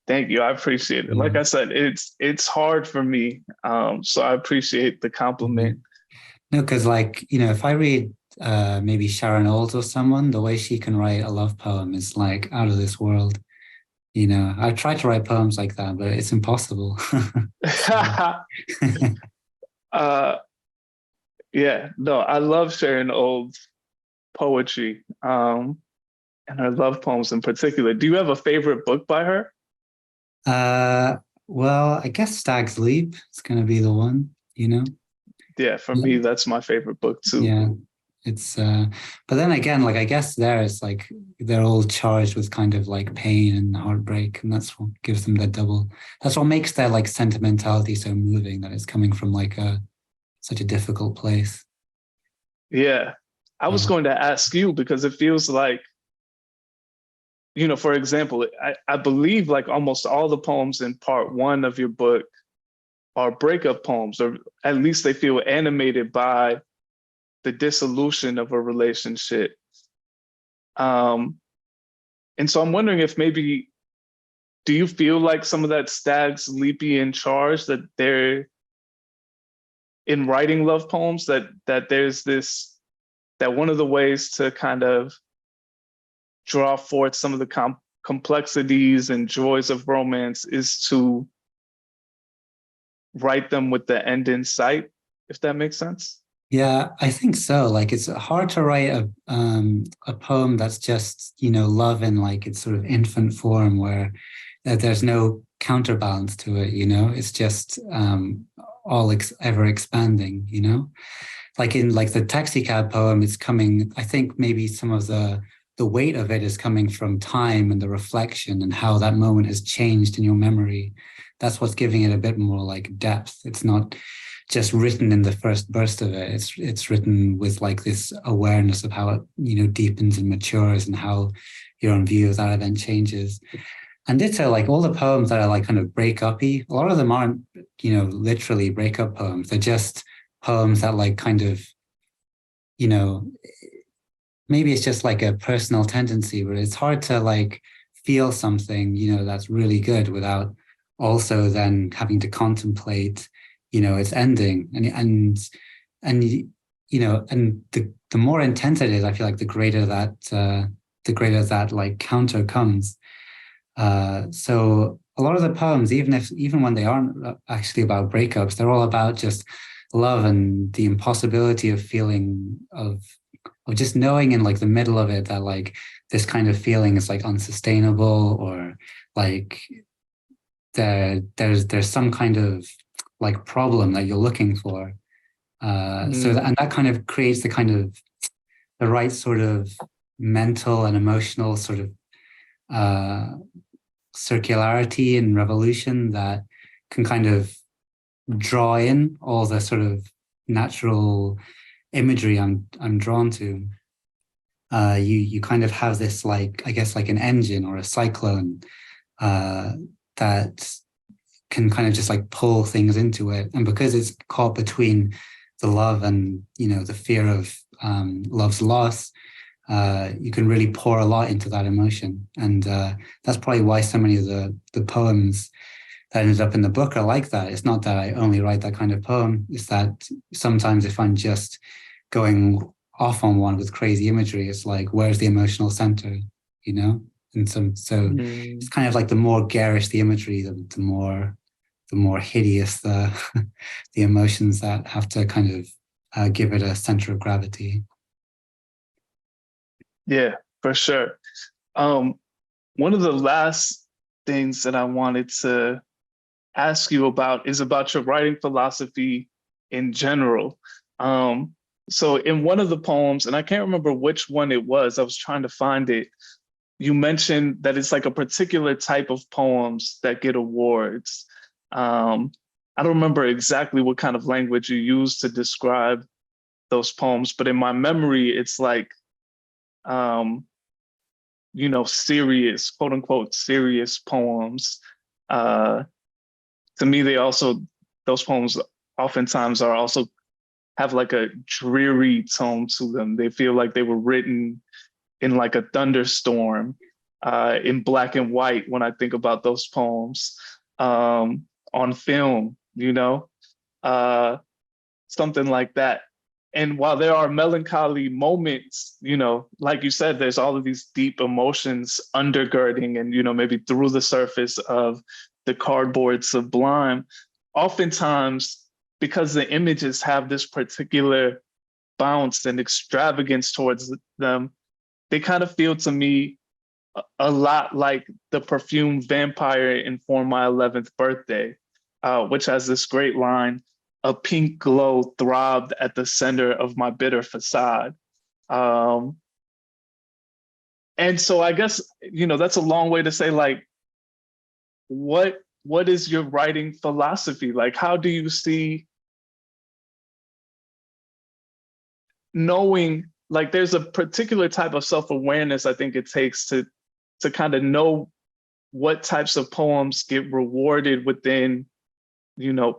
Thank you. I appreciate it. Like I said, it's hard for me. So I appreciate the compliment. No, because like, if I read maybe Sharon Olds or someone, the way she can write a love poem is like out of this world. I tried to write poems like that, but it's impossible. Yeah, no, I love Sharon Olds' poetry and her love poems in particular. Do you have a favorite book by her? Well, I guess Stag's Leap is going to be the one, Yeah, for me, that's my favorite book too. Yeah, it's, but then again, like, I guess it's like, they're all charged with kind of like pain and heartbreak, and that's what gives them that's what makes their like sentimentality so moving, that it's coming from like such a difficult place. Yeah, I was going to ask you because it feels like, for example, I believe like almost all the poems in part one of your book are breakup poems, or at least they feel animated by the dissolution of a relationship. And so I'm wondering if maybe, do you feel like some of that Stag's Leapian charge that they're in writing love poems, that there's this, that one of the ways to kind of draw forth some of the complexities and joys of romance is to write them with the end in sight, if that makes sense? Yeah, I think so. Like, it's hard to write a poem that's just, love in like its sort of infant form, where there's no counterbalance to it, it's just all ever expanding, like in like the taxi cab poem, it's coming, I think maybe some of the weight of it is coming from time and the reflection and how that moment has changed in your memory. That's what's giving it a bit more like depth. It's not just written in the first burst of it. It's written with like this awareness of how it, deepens and matures, and how your own view of that event changes. And ditto, like all the poems that are like kind of break-up-y, a lot of them aren't, literally breakup poems. They're just poems that like kind of, maybe it's just like a personal tendency where it's hard to like feel something, that's really good without also then having to contemplate, it's ending, and and the more intense it is, I feel like the greater that like counter comes. So a lot of the poems, even when they aren't actually about breakups, they're all about just love and the impossibility of feeling of just knowing in like the middle of it that like this kind of feeling is like unsustainable, or like there's some kind of like problem that you're looking for. And that kind of creates the right sort of mental and emotional sort of circularity and revolution that can kind of draw in all the sort of natural imagery I'm drawn to. You kind of have this, like, I guess like an engine or a cyclone that can kind of just like pull things into it. And because it's caught between the love and, the fear of love's loss, you can really pour a lot into that emotion. And that's probably why so many of the poems that ended up in the book are like that. It's not that I only write that kind of poem. It's that sometimes if I'm just going off on one with crazy imagery, it's like, where's the emotional center, And so it's kind of like the more garish the imagery, the more hideous the emotions that have to kind of give it a center of gravity. Yeah, for sure. One of the last things that I wanted to ask you about is about your writing philosophy in general. So in one of the poems, and I can't remember which one it was, I was trying to find it, you mentioned that it's like a particular type of poems that get awards. I don't remember exactly what kind of language you used to describe those poems, but in my memory, it's like, serious, quote unquote, serious poems. To me, those poems oftentimes are also have like a dreary tone to them. They feel like they were written in like a thunderstorm, in black and white when I think about those poems, on film, something like that. And while there are melancholy moments, like you said, there's all of these deep emotions undergirding and, maybe through the surface of the cardboard sublime. Oftentimes, because the images have this particular bounce and extravagance towards them, they kind of feel to me a lot like the perfumed vampire in For My 11th Birthday, which has this great line, "A pink glow throbbed at the center of my bitter facade." And so I guess, that's a long way to say, like, what is your writing philosophy? Like, how do you see knowing, like, there's a particular type of self-awareness I think it takes to kind of know what types of poems get rewarded within,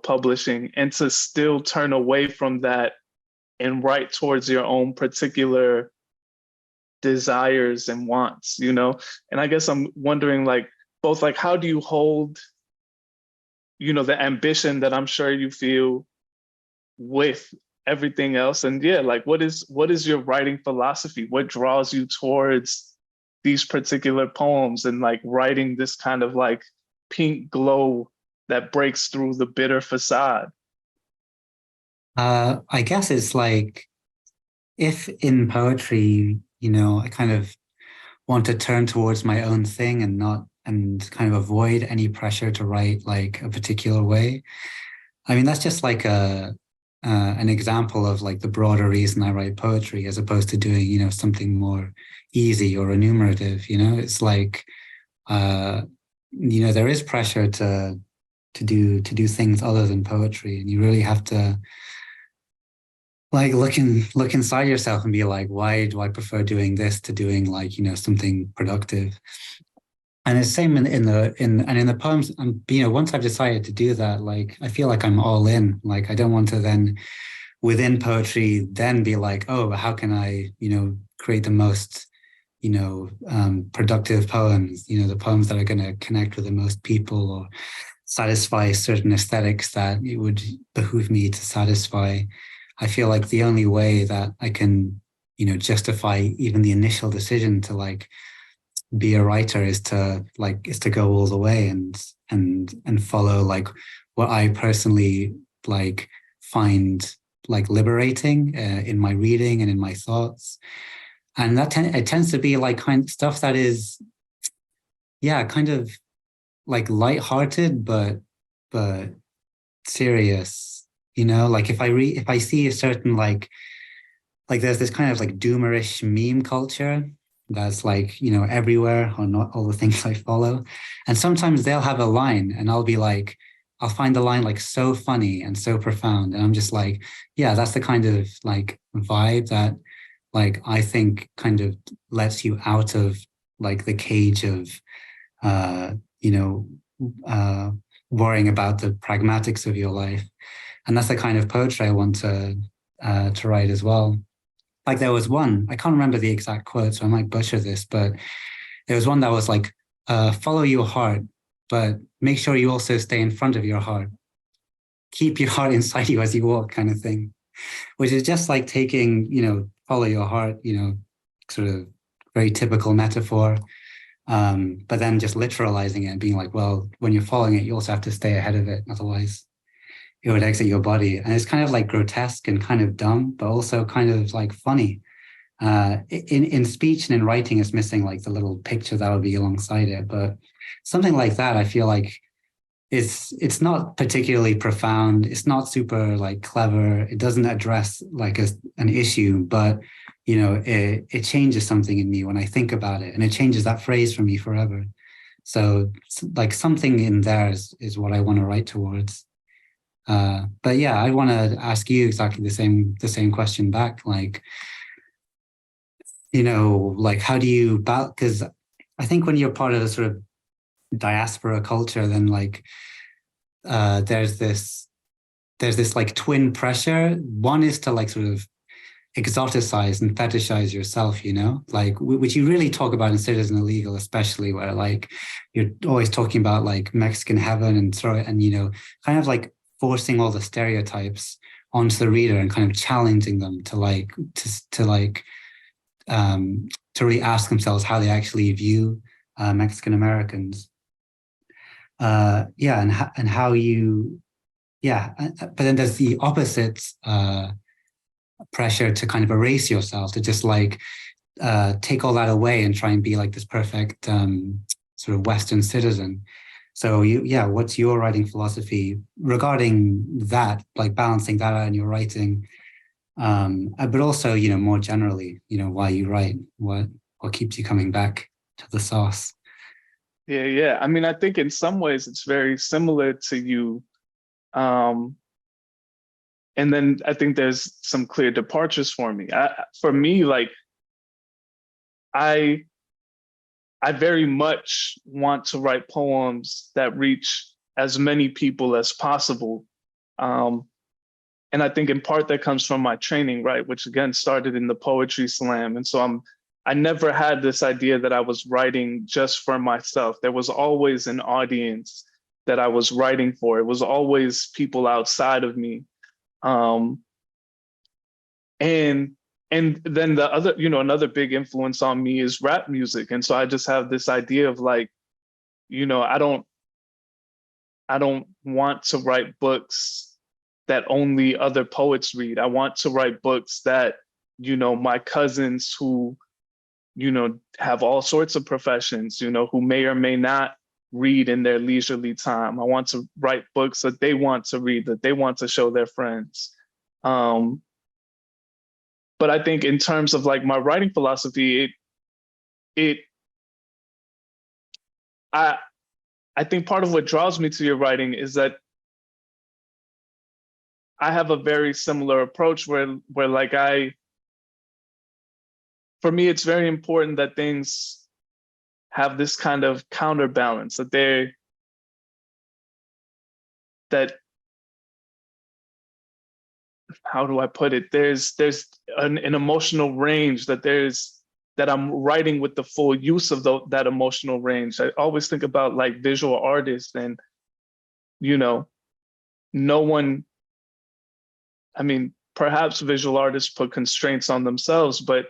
publishing, and to still turn away from that and write towards your own particular desires and wants, And I guess I'm wondering, like, both, like, how do you hold, the ambition that I'm sure you feel with everything else? And yeah, like, what is your writing philosophy? What draws you towards these particular poems and like writing this kind of like pink glow that breaks through the bitter facade? I guess it's like, if in poetry, I kind of want to turn towards my own thing and kind of avoid any pressure to write like a particular way. I mean, that's just like an example of like the broader reason I write poetry, as opposed to doing, something more easy or enumerative. It's like, there is pressure to do things other than poetry, and you really have to like look inside yourself and be like, why do I prefer doing this to doing like, something productive? And it's the same in the poems. Once I've decided to do that, like, I feel like I'm all in. Like, I don't want to then within poetry then be like, oh, how can I, create the most, productive poems, the poems that are going to connect with the most people. Or satisfy certain aesthetics that it would behoove me to satisfy. I feel like the only way that I can, justify even the initial decision to like be a writer is to go all the way and follow like what I personally like find like liberating in my reading and in my thoughts. And that it tends to be like kind of stuff that is, kind of like lighthearted, but serious, like if I see a certain like there's this kind of like doomerish meme culture that's like, everywhere on all the things I follow. And sometimes they'll have a line and I'll find the line like so funny and so profound. And I'm just like, yeah, that's the kind of like vibe that like I think kind of lets you out of like the cage of, worrying about the pragmatics of your life. And that's the kind of poetry I want to write as well. Like there was one, I can't remember the exact quote, so I might butcher this, but there was one that was like, follow your heart, but make sure you also stay in front of your heart. Keep your heart inside you as you walk, kind of thing, which is just like taking, follow your heart, sort of very typical metaphor, but then just literalizing it and being like, well, when you're following it, you also have to stay ahead of it. Otherwise, it would exit your body. And it's kind of like grotesque and kind of dumb, but also kind of like funny. In speech and in writing, it's missing like the little picture that would be alongside it. But something like that, I feel like it's not particularly profound. It's not super like clever. It doesn't address like an issue, but it changes something in me when I think about it, and it changes that phrase for me forever. So like something in there is what I want to write towards. But yeah, I want to ask you exactly the same question back. Like, like how do you balance? Because I think when you're part of a sort of diaspora culture, then like there's this like twin pressure. One is to like sort of exoticize and fetishize yourself, like which you really talk about in Citizen Illegal, especially, where like you're always talking about like Mexican heaven and throw it, and kind of like forcing all the stereotypes onto the reader and kind of challenging them to really ask themselves how they actually view Mexican Americans. And how you, but then there's the opposite pressure to kind of erase yourself, to just like take all that away and try and be like this perfect sort of Western citizen. So what's your writing philosophy regarding that, like balancing that out in your writing, but also, more generally, why you write, what keeps you coming back to the source? Yeah. I mean, I think in some ways it's very similar to you. And then I think there's some clear departures for me. For me, like, I very much want to write poems that reach as many people as possible. And I think in part that comes from my training, right, which again started in the poetry slam. And so I never had this idea that I was writing just for myself. There was always an audience that I was writing for. It was always people outside of me. And then the other, another big influence on me is rap music. And so I just have this idea of like, I don't want to write books that only other poets read. I want to write books that, my cousins who, have all sorts of professions, who may or may not read in their leisurely time. I want to write books that they want to read, that they want to show their friends. But I think in terms of like my writing philosophy, I think part of what draws me to your writing is that I have a very similar approach where like for me, it's very important that things have this kind of counterbalance, that how do I put it? There's an emotional range that I'm writing with the full use of that emotional range. I always think about like visual artists, and you know, no one, I mean, perhaps visual artists put constraints on themselves, but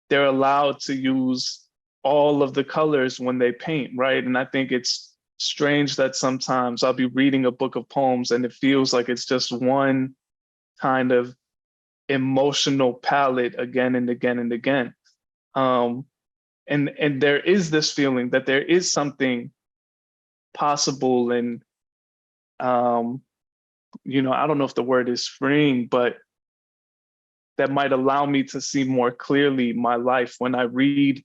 they're allowed to use all of the colors when they paint, right? And I think it's strange that sometimes I'll be reading a book of poems and it feels like it's just one kind of emotional palette again and again and again. And there is this feeling that there is something possible and you know, I don't know if the word is freeing, but that might allow me to see more clearly my life when I read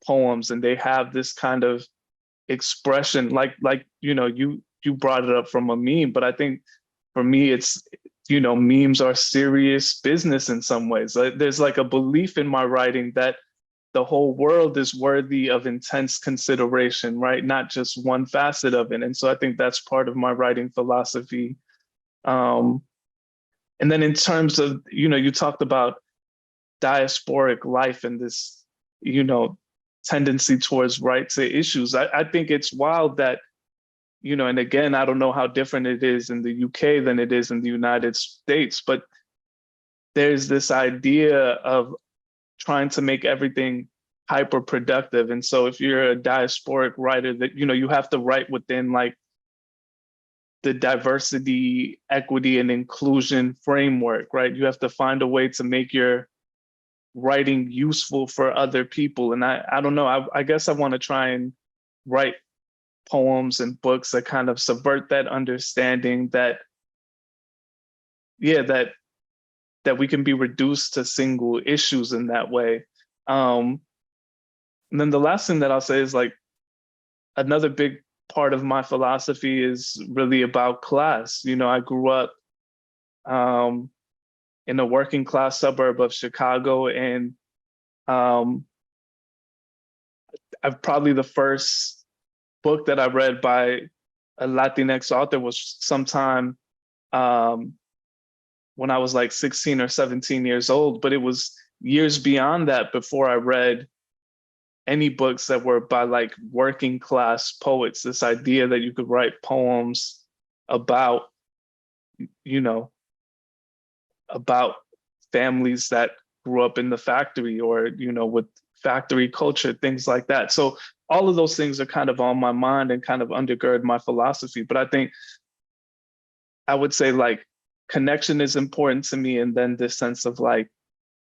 poems and they have this kind of expression, like you know, you brought it up from a meme, but I think for me it's, you know, memes are serious business in some ways. There's like a belief in my writing that the whole world is worthy of intense consideration, right? Not just one facet of it. And so I think that's part of my writing philosophy. And then in terms of, you know, you talked about diasporic life and this, you know, tendency towards rights issues. I think it's wild that, you know, and again, I don't know how different it is in the UK than it is in the United States, but there's this idea of trying to make everything hyper productive. And so if you're a diasporic writer, that, you know, you have to write within like the diversity, equity, and inclusion framework, right? You have to find a way to make your writing useful for other people. And I don't know, I guess I want to try and write poems and books that kind of subvert that understanding that, yeah, that we can be reduced to single issues in that way. And then the last thing that I'll say is like another big part of my philosophy is really about class. You know, I grew up in a working class suburb of Chicago, and I've probably the first book that I read by a Latinx author was sometime when I was like 16 or 17 years old, but it was years beyond that before I read any books that were by like working class poets. This idea that you could write poems about, you know, about families that grew up in the factory or, you know, with factory culture, things like that. So all of those things are kind of on my mind and kind of undergird my philosophy. But I think I would say like connection is important to me. And then this sense of like,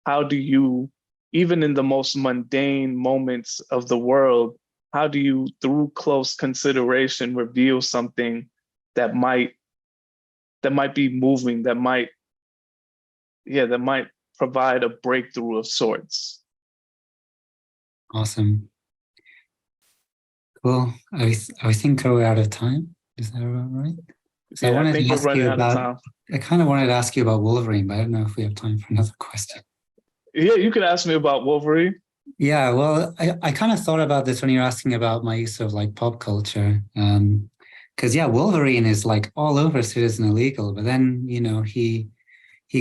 how do you, even in the most mundane moments of the world, how do you, through close consideration, reveal something that might be moving, that might provide a breakthrough of sorts. Awesome. Cool. I think we're out of time. Is that about right? So yeah, I I think we're running out of time. I kind of wanted to ask you about Wolverine, but I don't know if we have time for another question. Yeah, you could ask me about Wolverine. Yeah, well, I kind of thought about this when you were asking about my use of like pop culture. Because yeah, Wolverine is like all over Citizen Illegal, but then, you know, he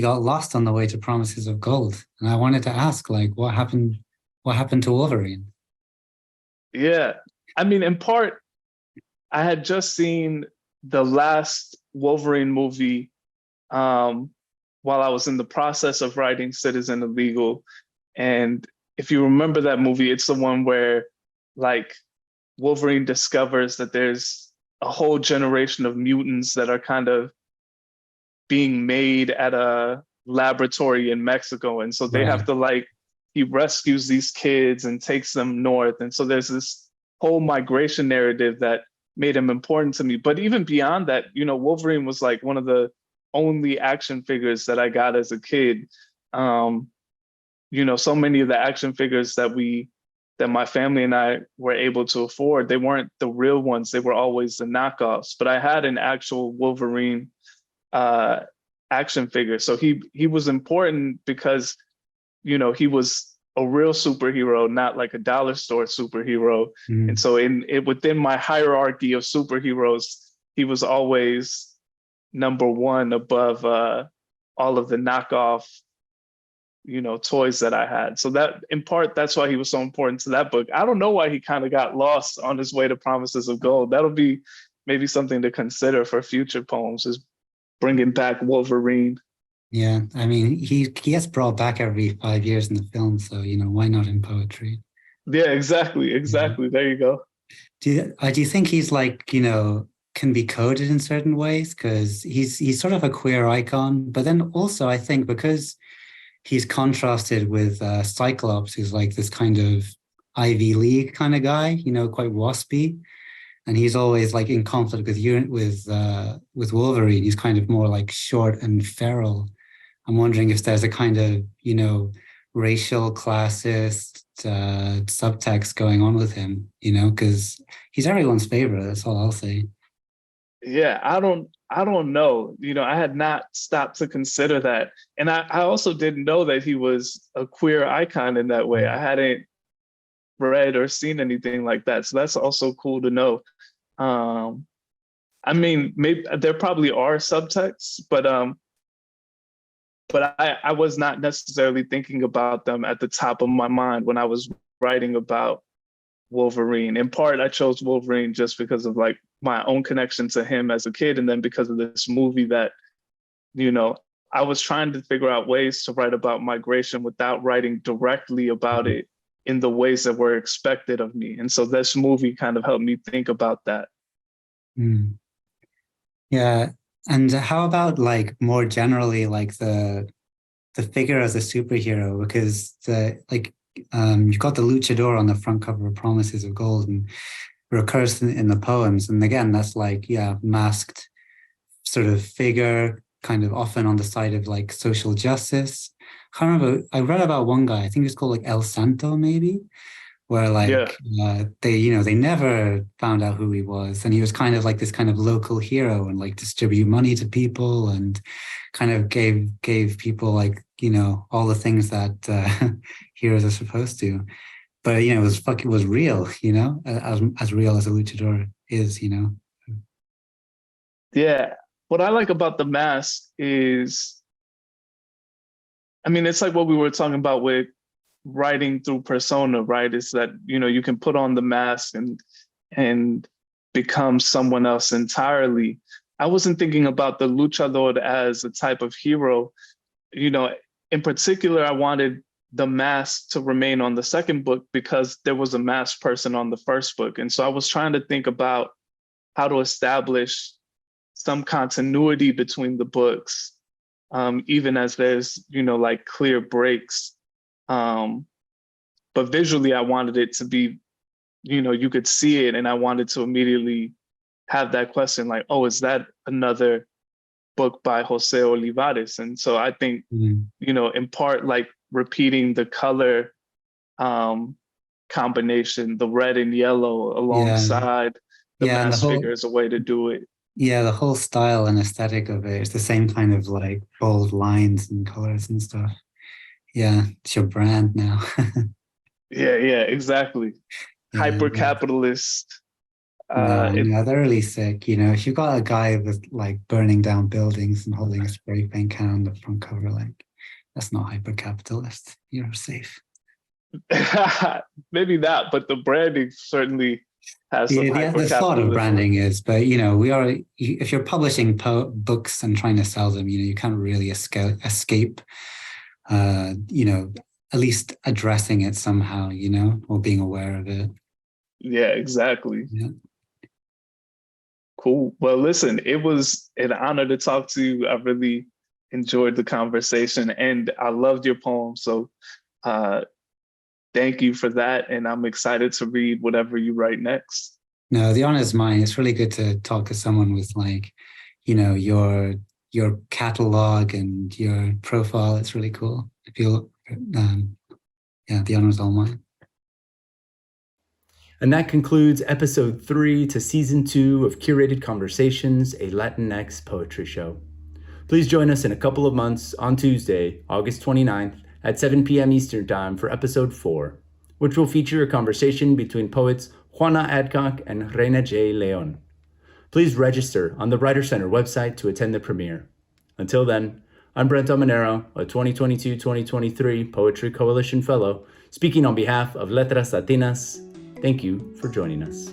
got lost on the way to Promises of Gold. And I wanted to ask, like, what happened to Wolverine? Yeah, I mean, in part, I had just seen the last Wolverine movie while I was in the process of writing Citizen Illegal. And if you remember that movie, it's the one where like Wolverine discovers that there's a whole generation of mutants that are kind of being made at a laboratory in Mexico. And so they have to like, he rescues these kids and takes them north. And so there's this whole migration narrative that made him important to me. But even beyond that, you know, Wolverine was like one of the only action figures that I got as a kid. You know, so many of the action figures that my family and I were able to afford, they weren't the real ones. They were always the knockoffs. But I had an actual Wolverine action figure. So he was important because, you know, he was a real superhero, not like a dollar store superhero. And so within my hierarchy of superheroes, he was always number one above all of the knockoff, you know, toys that I had. So that in part, that's why he was so important to that book. I don't know why he kind of got lost on his way to Promises of Gold. That'll be maybe something to consider for future poems is bringing back Wolverine. Yeah, I mean, he gets brought back every 5 years in the film, so why not in poetry? Yeah, exactly. There you go. Do you think he's like, can be coded in certain ways? Because he's sort of a queer icon, but then also I think because he's contrasted with Cyclops, who's like this kind of Ivy League kind of guy, quite waspy, and he's always like in conflict with Wolverine. He's kind of more like short and feral. I'm wondering if there's a kind of racial classist subtext going on with him, because he's everyone's favorite. That's all I'll say. Yeah, I don't know. I had not stopped to consider that. And I also didn't know that he was a queer icon in that way. I hadn't read or seen anything like that. So that's also cool to know. I mean, maybe there probably are subtexts, but I was not necessarily thinking about them at the top of my mind when I was writing about Wolverine. In part, I chose Wolverine just because of like my own connection to him as a kid, and then because of this movie that, I was trying to figure out ways to write about migration without writing directly about it in the ways that were expected of me. And so this movie kind of helped me think about that. Mm. Yeah. And how about like more generally, like the figure as a superhero? Because you've got the luchador on the front cover of Promises of Gold and recurs in the poems. And again, that's like, masked sort of figure, kind of often on the side of like social justice. I can't remember, I read about one guy, I think it's called like El Santo maybe, where like they never found out who he was, and he was kind of like this kind of local hero and like distribute money to people and kind of gave people like all the things that heroes are supposed to. But it was real, as real as a luchador is. Yeah, what I like about the mask is, I mean, it's like what we were talking about with writing through persona, right? Is that, you can put on the mask and become someone else entirely. I wasn't thinking about the luchador as a type of hero. In particular, I wanted the mask to remain on the second book because there was a masked person on the first book. And so I was trying to think about how to establish some continuity between the books, even as there's, like clear breaks. But visually, I wanted it to be, you could see it, and I wanted to immediately have that question like, oh, is that another book by José Olivarez? And so I think, in part, like repeating the color combination, the red and yellow alongside the mask figure is a way to do it. Yeah, the whole style and aesthetic of it is the same kind of like bold lines and colors and stuff. Yeah, it's your brand now. Yeah, exactly. Hyper capitalist. They're really sick. If you've got a guy with like burning down buildings and holding a spray paint can on the front cover, like that's not hyper capitalist. You're safe. Maybe not, but the branding certainly has some hyper the thought of branding is, but if you're publishing books and trying to sell them, you can't really escape at least addressing it somehow, or being aware of it. Yeah, exactly. Yeah. Cool. Well, listen, it was an honor to talk to you. I really enjoyed the conversation and I loved your poem. So thank you for that. And I'm excited to read whatever you write next. No, the honor is mine. It's really good to talk to someone with like, your catalog and your profile. It's really cool. I feel, the honor is all mine. And that concludes episode 3 to season 2 of Curated Conversations, a Latinx Poetry Show. Please join us in a couple of months on Tuesday, August 29th at 7 p.m. Eastern Time for episode 4, which will feature a conversation between poets Juana Adcock and Reina J. Leon. Please register on the Writer Center website to attend the premiere. Until then, I'm Brent Omanero, a 2022-2023 Poetry Coalition Fellow, speaking on behalf of Letras Latinas. Thank you for joining us.